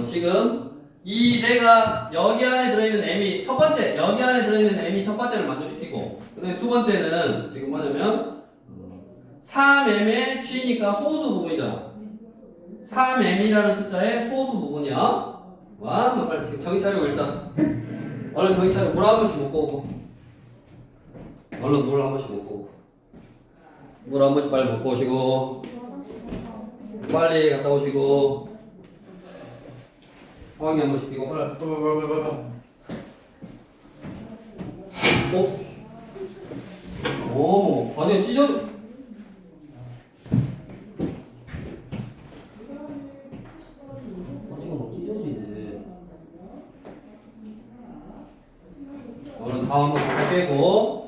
지금 이 내가 여기 안에 들어있는 m이 첫 번째, 여기 안에 들어있는 m이 첫 번째를 만족시키고, 그다음에 두 번째는 지금 뭐냐면 3m의 g니까 소수 부분이잖아. 3m이라는 숫자의 소수 부분이야. 와, 너 빨리 지금 정신 차리고 일단 얼른 정신 차리고 물 한 번씩 먹고 오고, 얼른 물 한 번씩 먹고 오고, 물 한 번씩 빨리 먹고 오시고, 빨리 갔다 오시고, 화장이 한 번씩 끼고 빨리. 오, 바지가 찢어. 다음 한번 잠깐 빼고.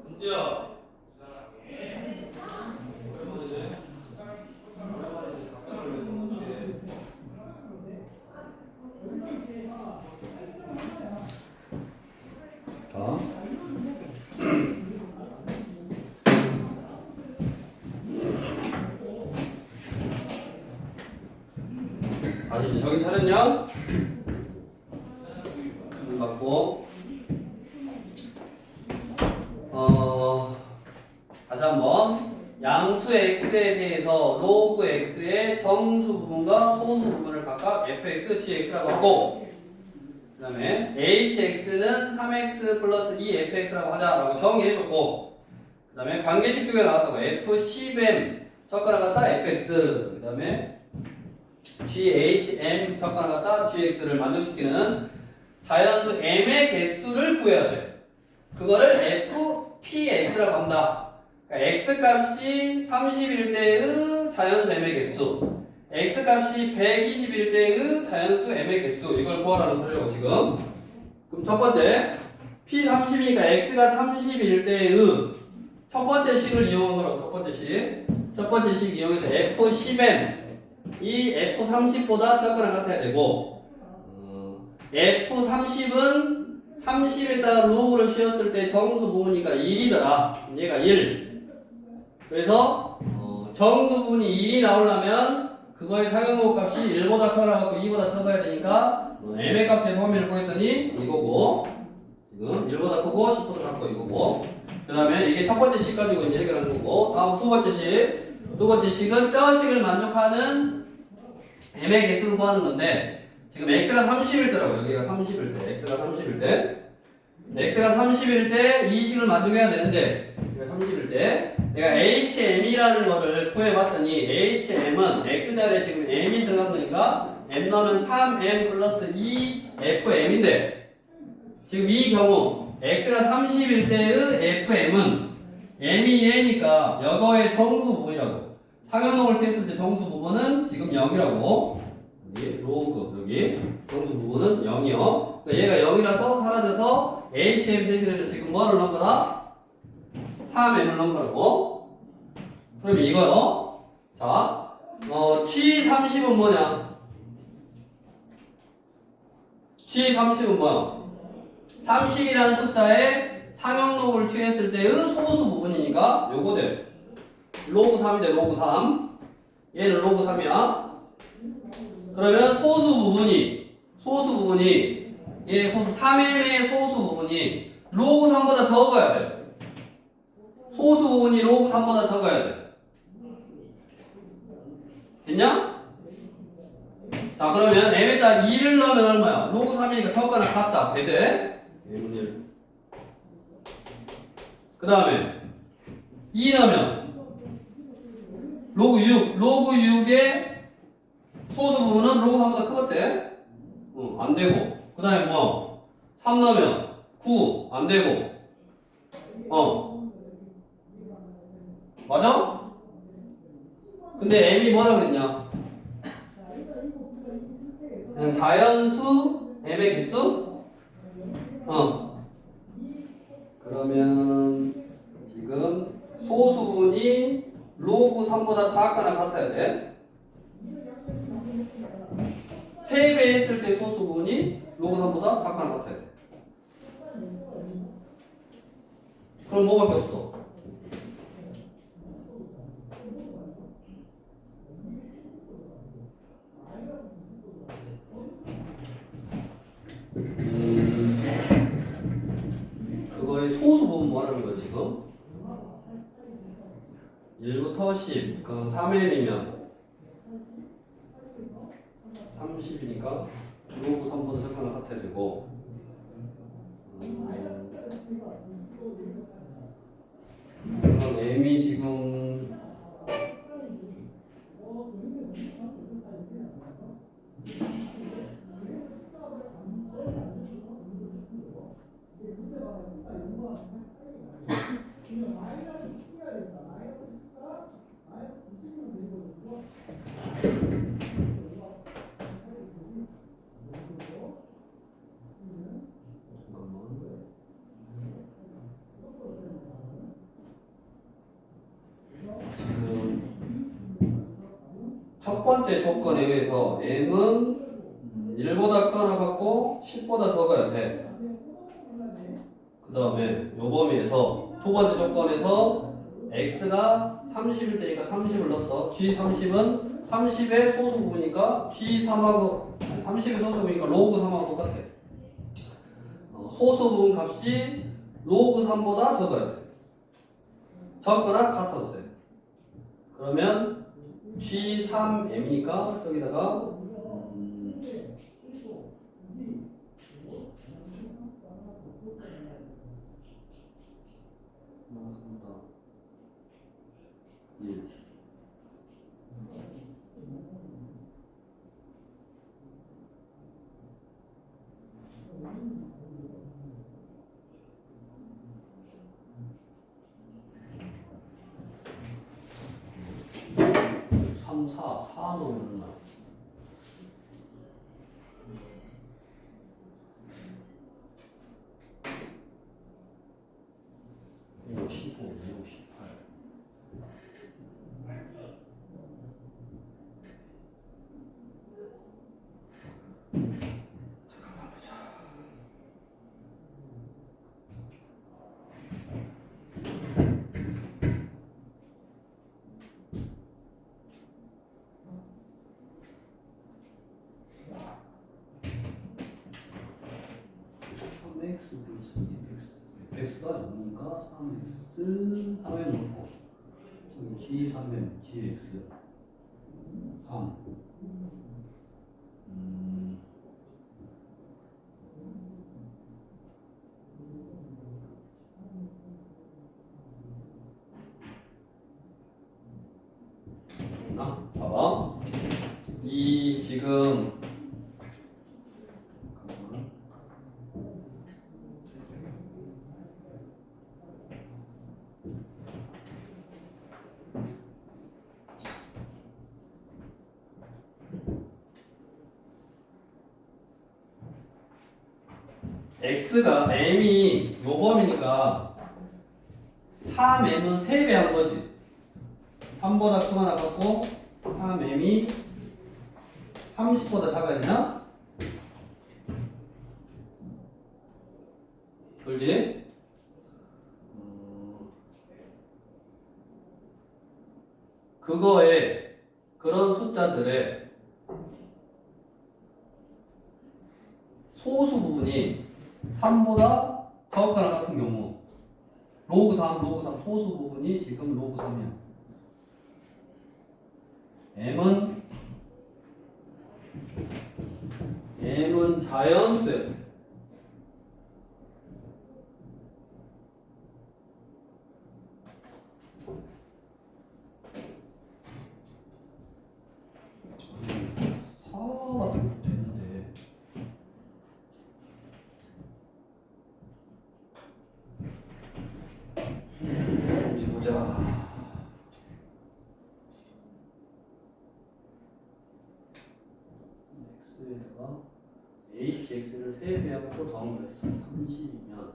문제야. 자. 다시 이제 정신 차렸냐? 눈 감고. 다시 한번 양수 x에 대해서 로그 x의 정수 부분과 소수 부분을 각각 fx, gx라고 하고, 그 다음에 hx는 3x 플러스 2fx라고 하자라고 정의해줬고, 그 다음에 관계식 두 개 나왔다고 f10m 척가나 같다 fx, 그 다음에 ghm 척가나 같다 gx를 만족시키는 자연수 m의 개수를 구해야 돼. 그거를 fpx라고 한다. 그러니까 x값이 30일 때의 자연수 m의 개수, x값이 120일 때의 자연수 m의 개수, 이걸 구하라는 소리라고 지금. 그럼 첫 번째 p30이니까 x가 30일 때의 첫 번째 식을 이용한 거라고. 첫 번째 식, 첫 번째 식 이용해서 f10m 이 f30보다 작거나 같아야 되고, f30은 30에다가 로그를 씌웠을 때 정수 부분이니까 1이더라. 얘가 1. 그래서 정수 부분이 1이 나오려면 그거의 상용곡 값이 1보다 커나갖고 2보다 적어야 되니까 m의 값의 범위를 구했더니 이거고, 지금 1보다 크고 10보다 작고 이거고, 그 다음에 이게 첫 번째 식 가지고 이제 해결하는 거고, 다음 두 번째 식. 두 번째 식은 저 식을 만족하는 m의 개수를 구하는 건데, 지금 x가 30일 때라고. 여기가 30일 때, x가 30일 때, x가 30일 때 이 식을 만족해야 되는데, 여기가 30일 때 내가 HM이라는 거를 구해봤더니, HM은 x자리에 지금 m이 들어간 거니까 m 넣으면 3m 플러스 2fm인데, 지금 이 경우 x가 30일 때의 fm은 m이 얘니까 여거의 정수 부분이라고. 상현옥을 취했을 때 정수 부분은 지금 0이라고. 여기 로그, 여기 정수 부분은 0이요. 그러니까 얘가 0이라서 사라져서 hm 대신에는 지금 뭐를 넣은 거다? 3m을 넣은 거라고. 그러면 이거요. 자, G30은 뭐냐? G30은 뭐야? 30이라는 숫자에 상형록을 취했을 때의 소수 부분이니까 요거죠. 로그 3인데 로그 3. 얘는 로그 3이야. 그러면 소수 부분이 얘 소수 3m의 소수 부분이 로그 3보다 적어야 돼. 소수 부분이 로그 3보다 적어야 돼. 됐냐? 자, 그러면 m에다 2를 넣으면 얼마야? 로그 3이니까 적거나 같다. 되지? 그 다음에 2 넣으면 로그 6. 로그 6의 소수 부분은 로그 3보다 크겠지? 안 되고. 그 다음에 뭐? 3 넣으면 9. 안 되고. 맞아? 근데 m이 뭐라 그랬냐? 그냥 자연수 m의 개수? 그러면 지금 소수 부분이 로그 3보다 작거나 같아야 돼. 3배 했을 때 소수 부분이 로그 3보다 작거나 같아야 돼. 그럼 뭐밖에 없어? 그거의 소수 부분 뭐라는 거야 지금? 1부터 10 그럼 3m이면 30이니까 로그 3보다 작거나 같아야 되고 그럼 m이 지금 첫 번째 조건에 의해서 m은 1보다 크거나 같고 10보다 적어야 돼. 그 다음에 요 범위에서 두 번째 조건에서 x가 30일 때니까 30을 넣었어. g30은 30의 소수 부분이니까 g3하고 30의 소수 부분이니까 로그 3하고 똑같아. 소수 부분 값이 로그 3보다 적어야 돼. 적거나 같아도 돼. 그러면 G3M이니까 저기다가 삼, 4 넣으면 나. 이거 15, 이거 18. 잠깐만 보자. x 플러스 2x x가 0이니까 3x 3m 넣고 저기 g3m gx 3 봐봐 이 지금 x가 m이 요 범위니까 3m은 3배 한 거지. 3보다 크거나 같고 3m이 30보다 작아야 되나? 그렇지? 그거에 그런 숫자들의 소수 부분이 3보다 적거나 같은 경우 로그 3 소수 부분이 지금 로그 3이야. m은 자연수야 돼. gx를 3배하고 더한 거였어. 30이면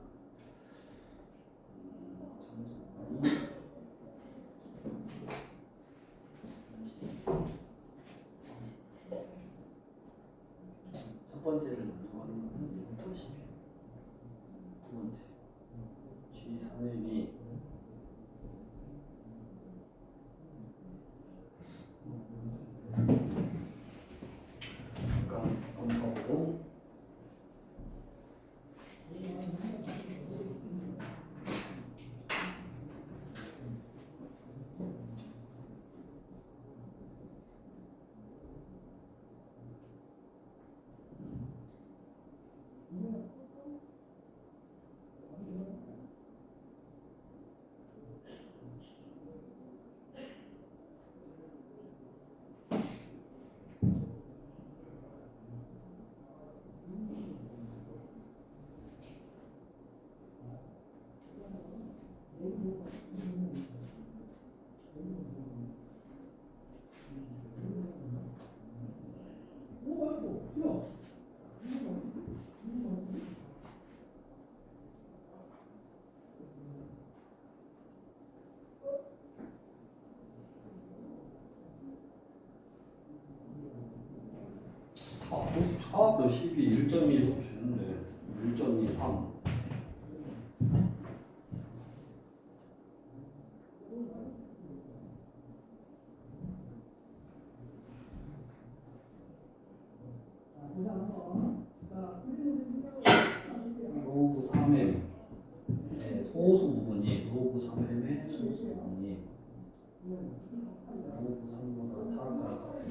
첫 번째를 좋아하는 거는 10. 두 번째 G3M이 잠깐 넘어가고 사업도 12, 1.2 이렇게 되는데 1.23 로그 3m 소수 부분이 로그 3m의 소수 부분이 로그 3보다 작을 것 같아요.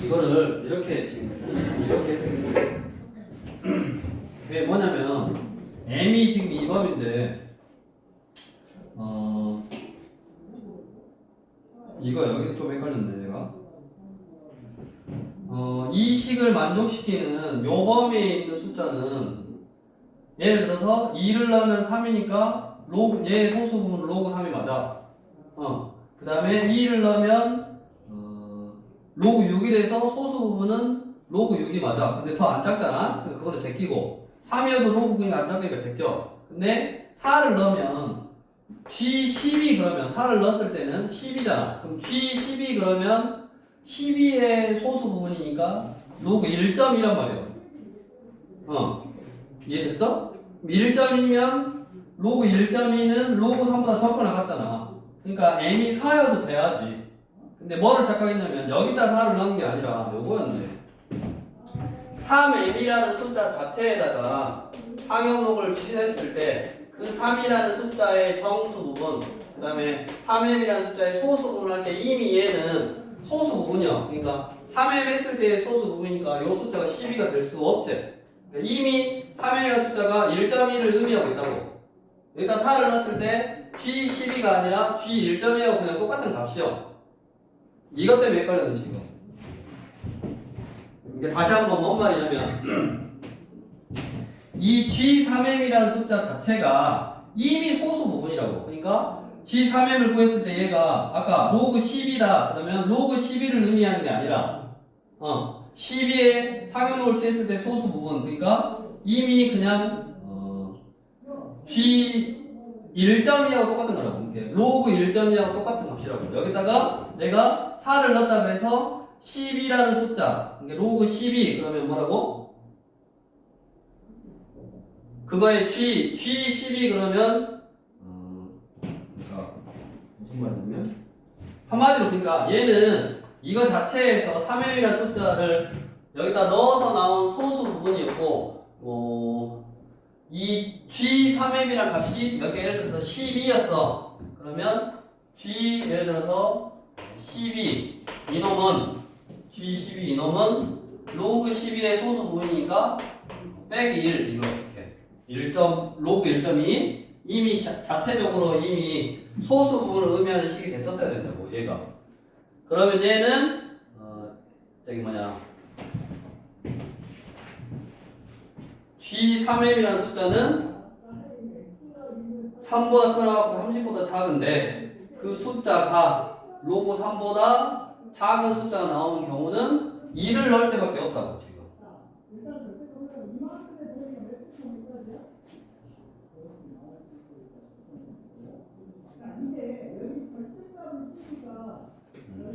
이거를 이렇게 지금 이렇게 해서 그게 뭐냐면 m이 지금 2범인데 이거 여기서 좀 헷갈렸네 내가. 이 식을 만족시키는 요 범위에 있는 숫자는 예를 들어서 2를 넣으면 3이니까 로그 얘의 소수 부분 로그 3이 맞아. 그 다음에 2를 넣으면 로그 6이 돼서 소수 부분은 로그 6이 맞아. 근데 더 안 작잖아. 그거를 제끼고 3이어도 로그 9가 안 작으니까 제껴. 근데 4를 넣으면 G12 그러면 4를 넣었을 때는 10이잖아. 그럼 G12 그러면 12의 소수 부분이니까 로그 1.2란 말이야. 이해됐어? 1.2면 로그 1.2는 로그 3보다 적거나 같잖아. 그러니까 m이 4여도 돼야지. 근데 뭐를 착각했냐면 여기다 4를 넣은 게 아니라 요거였네. 3m이라는 숫자 자체에다가 상형록을 추진했을 때 그 3이라는 숫자의 정수 부분, 그 다음에 3m이라는 숫자의 소수 부분을 할 때 이미 얘는 소수 부분이야. 그러니까 3m 했을 때의 소수 부분이니까 이 숫자가 12가 될 수가 없지. 그러니까 이미 3m이라는 숫자가 1.1을 의미하고 있다고. 여기다 4를 넣었을 때 G12가 아니라 G1.2하고 그냥 똑같은 값이요. 이것 때문에 헷갈렸는 지금. 이게 다시 한번 뭔 말이냐면 이 G3m이라는 숫자 자체가 이미 소수 부분이라고. 그러니까 G3m을 구했을 때 얘가 아까 로그 10이다 그러면 로그 11을 의미하는 게 아니라 12에 상현호를 취했을 때 소수 부분. 그러니까 이미 그냥 G1.2하고 똑같은 거라고. 이렇게 로그 1.2하고 똑같은 값이라고. 여기다가 내가 4를 넣었다 그래서 10이라는 숫자. 이게 로그 12 그러면 뭐라고? 그거의 G12 그러면 무슨 말이냐면 한마디로 그러니까 얘는 이거 자체에서 3m이라는 숫자를 여기다 넣어서 나온 소수 부분이었고 이 G3m이라는 값이 여기 예를 들어서 12였어. 그러면 G 예를 들어서 12 이놈은 G12 이놈은 로그 12의 소수 부분이니까 빼기 1 이렇게 1점 로그 1.2 이미 자체적으로 이미 소수 부분을 의미하는 식이 됐었어야 된다고 얘가. 그러면 얘는 저기 뭐냐 G3m이라는 숫자는 3보다 크고 30보다 작은데 그 숫자가 로그 3보다 작은 숫자가 나오는 경우는 2를 넣을 때밖에 없다고 지금.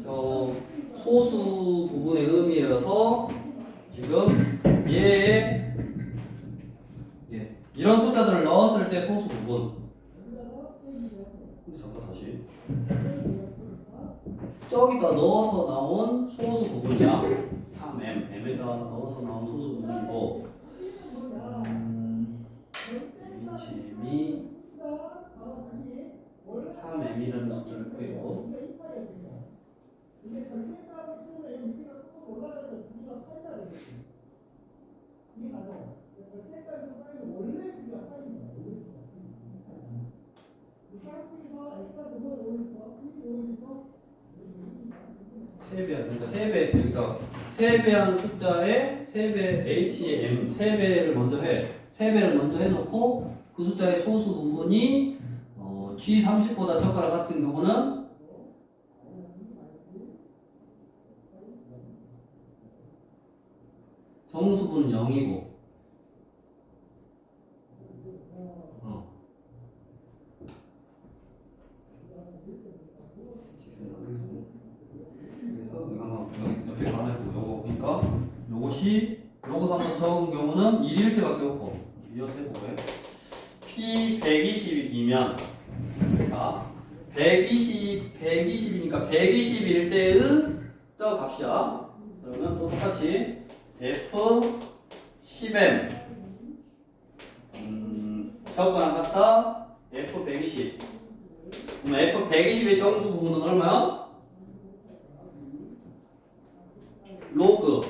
저 소수 부분의 의미여서 지금 얘의 이런 숫자들을 넣었을 때 소수 부분. 근데 잠깐 다시 저기다 넣어서 나온 소수 부분이야. 3m m에다 넣어서 나온 소수 부분이고 HM이 3m이라는 숫자를 구해요. 세배한 그러니까 세배 여기다 세배한 숫자에 세배 HM 세배를 먼저 해. 세배를 먼저 해놓고 그 숫자의 소수 부분이 G30보다 적거나 같은 경우는 정수분은 0이고 그래서 이거 한번 여기 옆에 가면고 요거 그러니까 요것이 로그 3보다 적은 경우는 1일 때밖에 없고 이어서 해보고요. P120이면 자 120이니까 121 때의 저 값이야. 그러면 또 똑같이 F10M 적거나 같다 F120. 그럼 F120의 정수 부분은 얼마야? 로그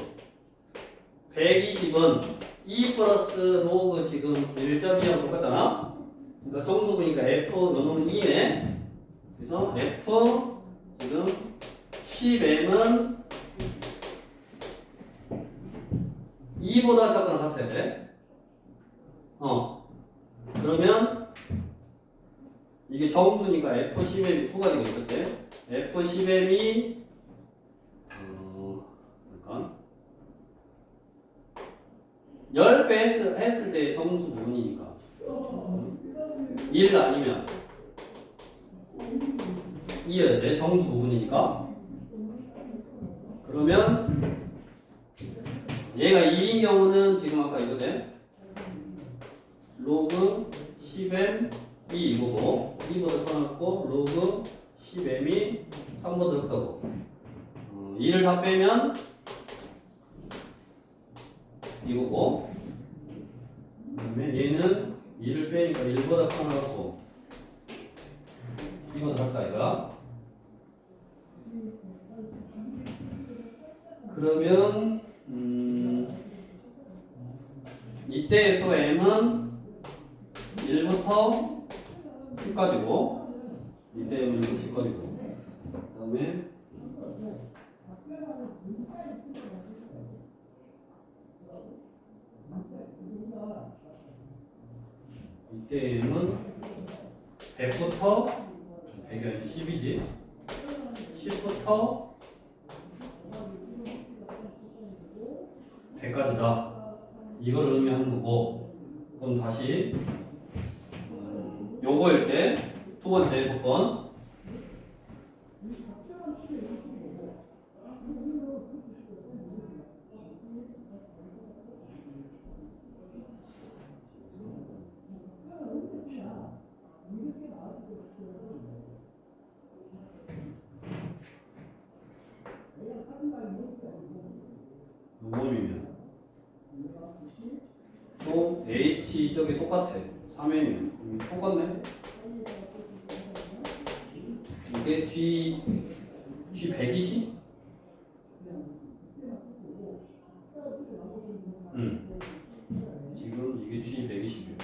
120은 2 플러스 로그 지금 1.2하고 똑같잖아. 그러니까 정수부니까 F 요놈은 2네. 그래서 F 지금 10M은 2보다 작거나 같아야 돼. 그러면 이게 정수니까 F10M이 2가 되고 있겠지. F10M이 잠깐 10배 했을 때 정수 부분이니까 1 아니면 2여야지 정수 부분이니까. 그러면 얘가 2인 경우는 지금 아까 이거지 로그 10m 2 이거고 2보다 커놨고 로그 10m이 3보다 적다고 2를 다 빼면 이거고 그다음에 얘는 2를 빼니까 1보다 커나고 2보다 작다 이거야. 이때 또 m은 1부터 10까지고 이때 m은 1부터 10까지고 그 다음에 이때 m은 100부터 100이 아니라 10이지 10부터 100까지다 이걸 의미하는 거고 그럼 다시 요거일 때 두 번째 조건 요거이면 또 H 저기 똑같아 3M이면 똑같네 이게 G 120? 지금 이게 G 120이에요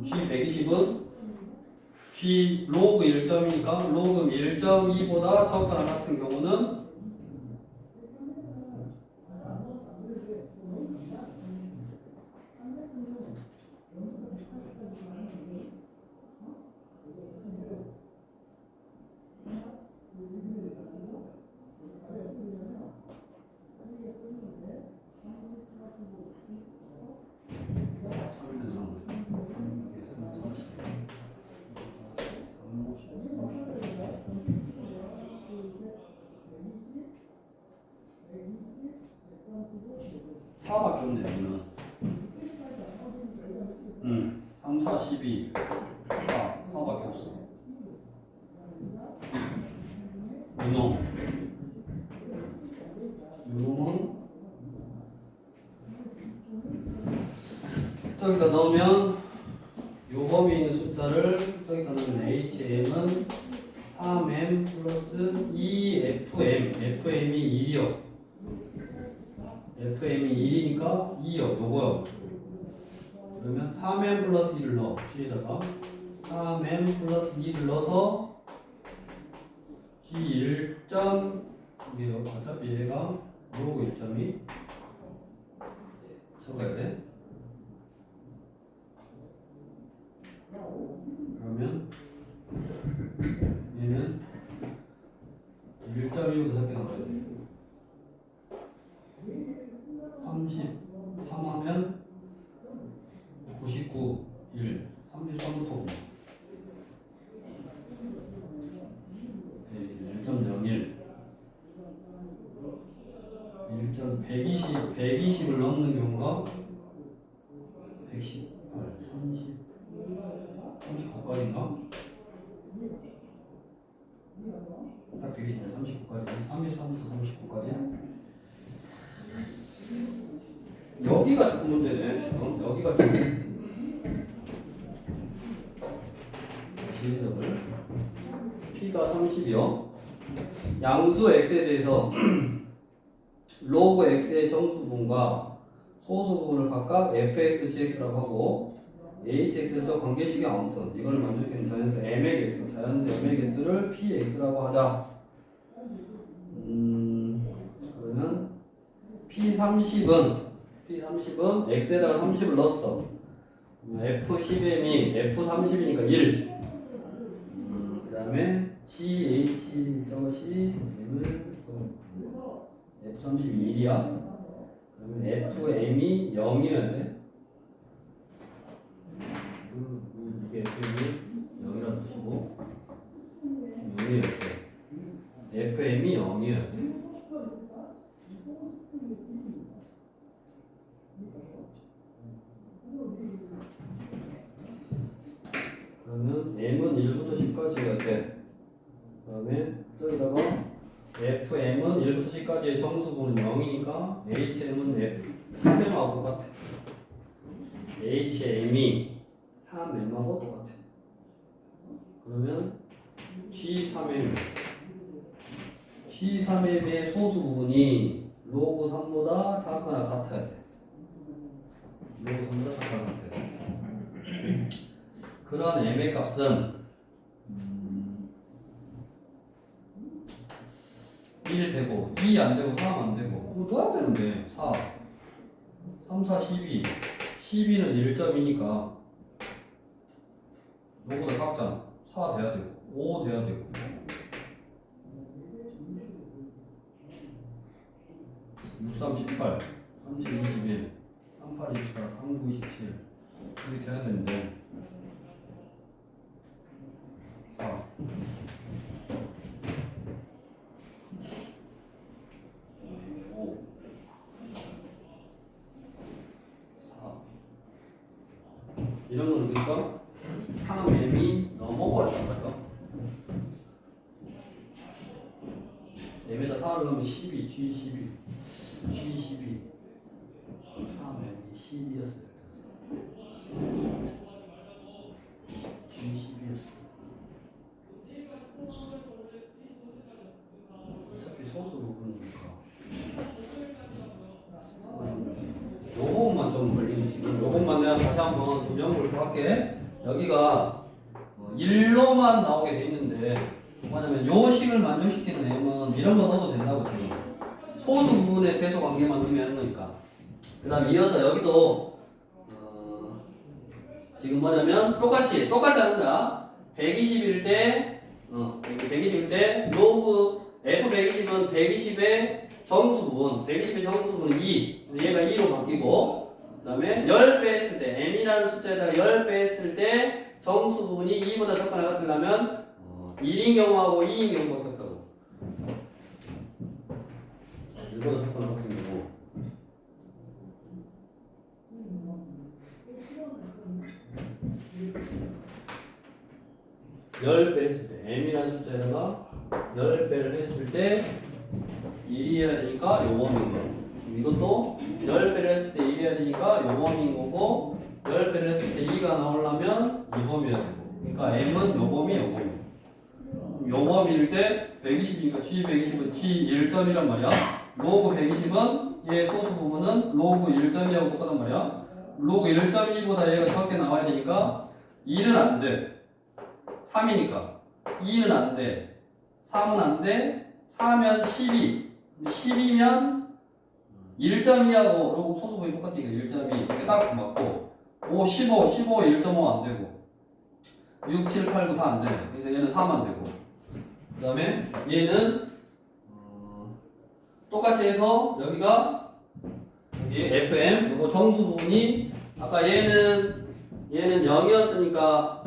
G 120은 G 로그 1점이니까 로그 1.2보다 적거나 같은 경우는 밖에 없네 여기는 3, 4, 12 4밖에 없어 요놈은 저기다 넣으면 요 범위에 있는 숫자를 저기다 넣으면 HM은 3M 플러스 2FM FM이 1이요 FM이 1이니까 2요 요거요 그러면 3M 플러스 1을 넣어 G에다가 3M 플러스 2를 넣어서 G1점 이게 어차피 얘가 로그 1점이 적어야 돼 그러면 얘는 1.2보다 작게 나와야 돼 33 하면 99, 1, 33부터 1.01 120을 넣는 경우가 110, 30, 39까지인가? 딱 120에 39까지 33부터 39까지 여기가 조금 문제네 지금 여기가 좀 진석을 P가 30이요 양수 X에 대해서 로그 X의 정수분과 소수분을 각각 fx, gx라고 하고 hx를 저 관계식이 아무튼 이걸 만족시키는 자연수 m의 개수 자연수 m의 개수를 px라고 하자 그러면 P30은 X에다가 30을 넣었어. F10M이 F30이니까 1. 그 다음에 GH 저것이 M을 F30이 1이야. 그러면 FM이 0이어야 돼. 이게 FM이 0이라는 뜻이고 0이어야 돼. FM이 0이어야 돼. 그러면 m은 1부터 10까지여야 돼. 그 다음에 저기다가 fm은 1부터 10까지의 정수분은 0이니까 hm은 3m하고 똑같아. hm이 3m하고 똑같아. 그러면 G3m의 소수 부분이 로그 3보다 작거나 같아야 돼. 로그 3보다 적당한 같아요. 그런 m의 값은 1 되고 2 안 되고 3 안 되고 그거 또 해야 되는데 4 3, 4, 12 12는 1점이니까 요거보다 작잖아 4 돼야 되고 5 돼야 되고 6, 3, 18 3, 7, 21 3, 8, 24 3, 9, 27 이렇게 돼야 되는데 4 5 4 이런 거는 그러니까 3m이 넘어버렸단 말이야. m에다 4를 넣으면 12, G12 G12 3m이 12였어요. G12였어. 어차피 소수 부분이니까 요것만 좀 걸리면 지금 요것만 내가 다시 한번 좀 연구를 더 할게. 여기가 1로만 나오게 돼 있는데 뭐냐면 요 식을 만족시키는 m은 이런 거 넣어도 된다고 지금 소수 부분의 대소 관계만 의미하는 거니까. 그 다음에 이어서 여기도 지금 뭐냐면 똑같이 하는 거야. 120일 때 120일 때 로그 F120은 120의 정수분 120의 정수분은 2 얘가 2로 바뀌고 그 다음에 10배 했을 때 m이라는 숫자에다가 10배 했을 때 정수 부분이 2보다 적거나 같으려면 1인 경우하고 2인 경우가 바뀌었다고. 1보다 적거나 같은 경우. 열 배 했을 때 m이라는 숫자에다가 10배를 했을 때 1이어야 되니까 요범인 거. 이것도 10배를 했을 때 1이어야 되니까 요범인 거고 10배를 했을 때 2가 나오려면 2범이어야 되고. 그러니까 m은 요범이 요범이에요. 요범일 때 120이니까 G120은 G1점이란 말이야. 로그 120은 얘 소수 부분은 로그 1점이하고 똑같단 말이야. 로그 1.2보다 얘가 적게 나와야 되니까 2는 안 돼. 3이니까 2는 안 돼. 3은 안 돼. 4면 12. 12면 1.2하고 로그 소수 부분이 똑같으니까 1.2 이렇게 딱 맞고 5, 15, 1.5 안 되고 6, 7, 8, 9 다 안 되네. 그래서 얘는 4만 되고 그 다음에 얘는 똑같이 해서 여기가 여기 FM 요거 정수 부분이 아까 얘는 0이었으니까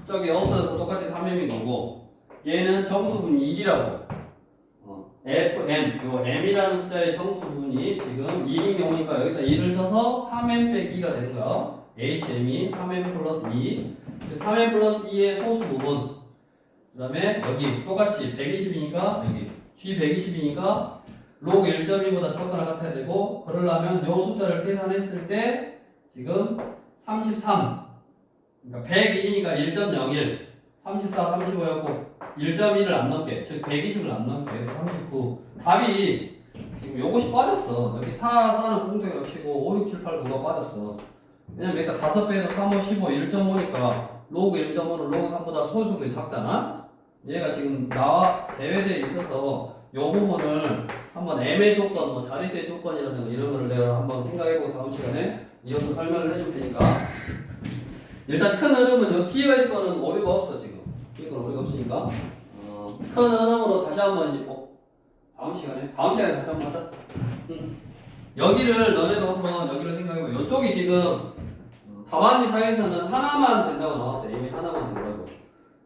저기 없어져서 똑같이 3m인 거고 얘는 정수 부분이 1이라고 FM 요 m이라는 숫자의 정수 부분이 지금 1인 경우니까 여기다 1을 써서 3m 빼기 2가 되는 거야. HM이 3m 플러스 2 3m 플러스 2의 소수 부분 그 다음에 여기 똑같이 120이니까 여기 G120이니까 로그 1.2보다 적거나 같아야 되고 그러려면 요 숫자를 계산했을 때 지금 33 그러니까 101이니까 1.01 34, 35였고 1.1을 안 넘게 즉 120을 안 넘게 해서 39 답이 지금 요것이 빠졌어. 여기 4는 공통으로 치고 5, 6, 7, 8, 9가 빠졌어. 왜냐면 일단 5배에서 3, 5, 15, 1.5니까 로그 1.5는 로그 3보다 소수분이 작잖아. 얘가 지금 나와 제외되어 있어서 요 부분을 한번 m의 조건, 뭐 자리수의 조건이라든가 이런 거를 내가 한번 생각해보고 다음 시간에 이어서 설명을 해줄 테니까 일단 큰 흐름은 요 TOL 거는 오류가 없어 지금. 이건 오류가 없으니까 큰 흐름으로 다시 한번 이제 다음 시간에 다시 한번 하자. 여기를 너네도 한번 여기를 생각해봐. 이쪽이 지금 답안지 사이에서는 하나만 된다고 나왔어요. 이미 하나만 된다고.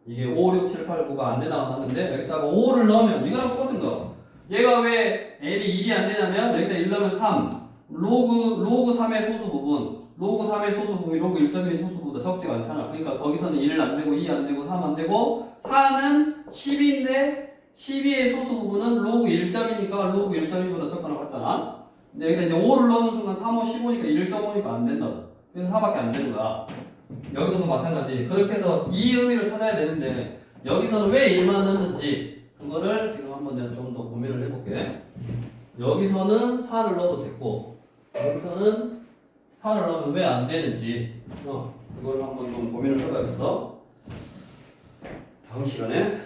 이게 5, 6, 7, 8, 9가 안 된다고 나왔는데 여기다가 5를 넣으면 이거랑 똑같은 거. 얘가 왜 M이 1이 안 되냐면 여기다 1 넣으면 3. 로그 3의 소수 부분. 로그 3의 소수 부분이 로그 1.2의 소수 부분보다 적지가 않잖아. 그러니까 거기서는 1 안 되고 2 안 되고 3 안 되고 4는 12인데 12의 소수 부분은 로그 1점이니까 로그 1.2보다 적거나 같잖아. 근데 여기다 이제 5를 넣는 순간 3, 5, 15니까 1.5니까 안 된다고. 그래서 4밖에 안 되는 거야. 여기서도 마찬가지. 그렇게 해서 이 의미를 찾아야 되는데 여기서는 왜 1만 넣는지 그거를 지금 한번 내가 좀 더 고민을 해볼게. 여기서는 4를 넣어도 됐고 여기서는 4를 넣으면 왜 안 되는지 그걸 한번 좀 고민을 해봐야겠어. 다음 시간에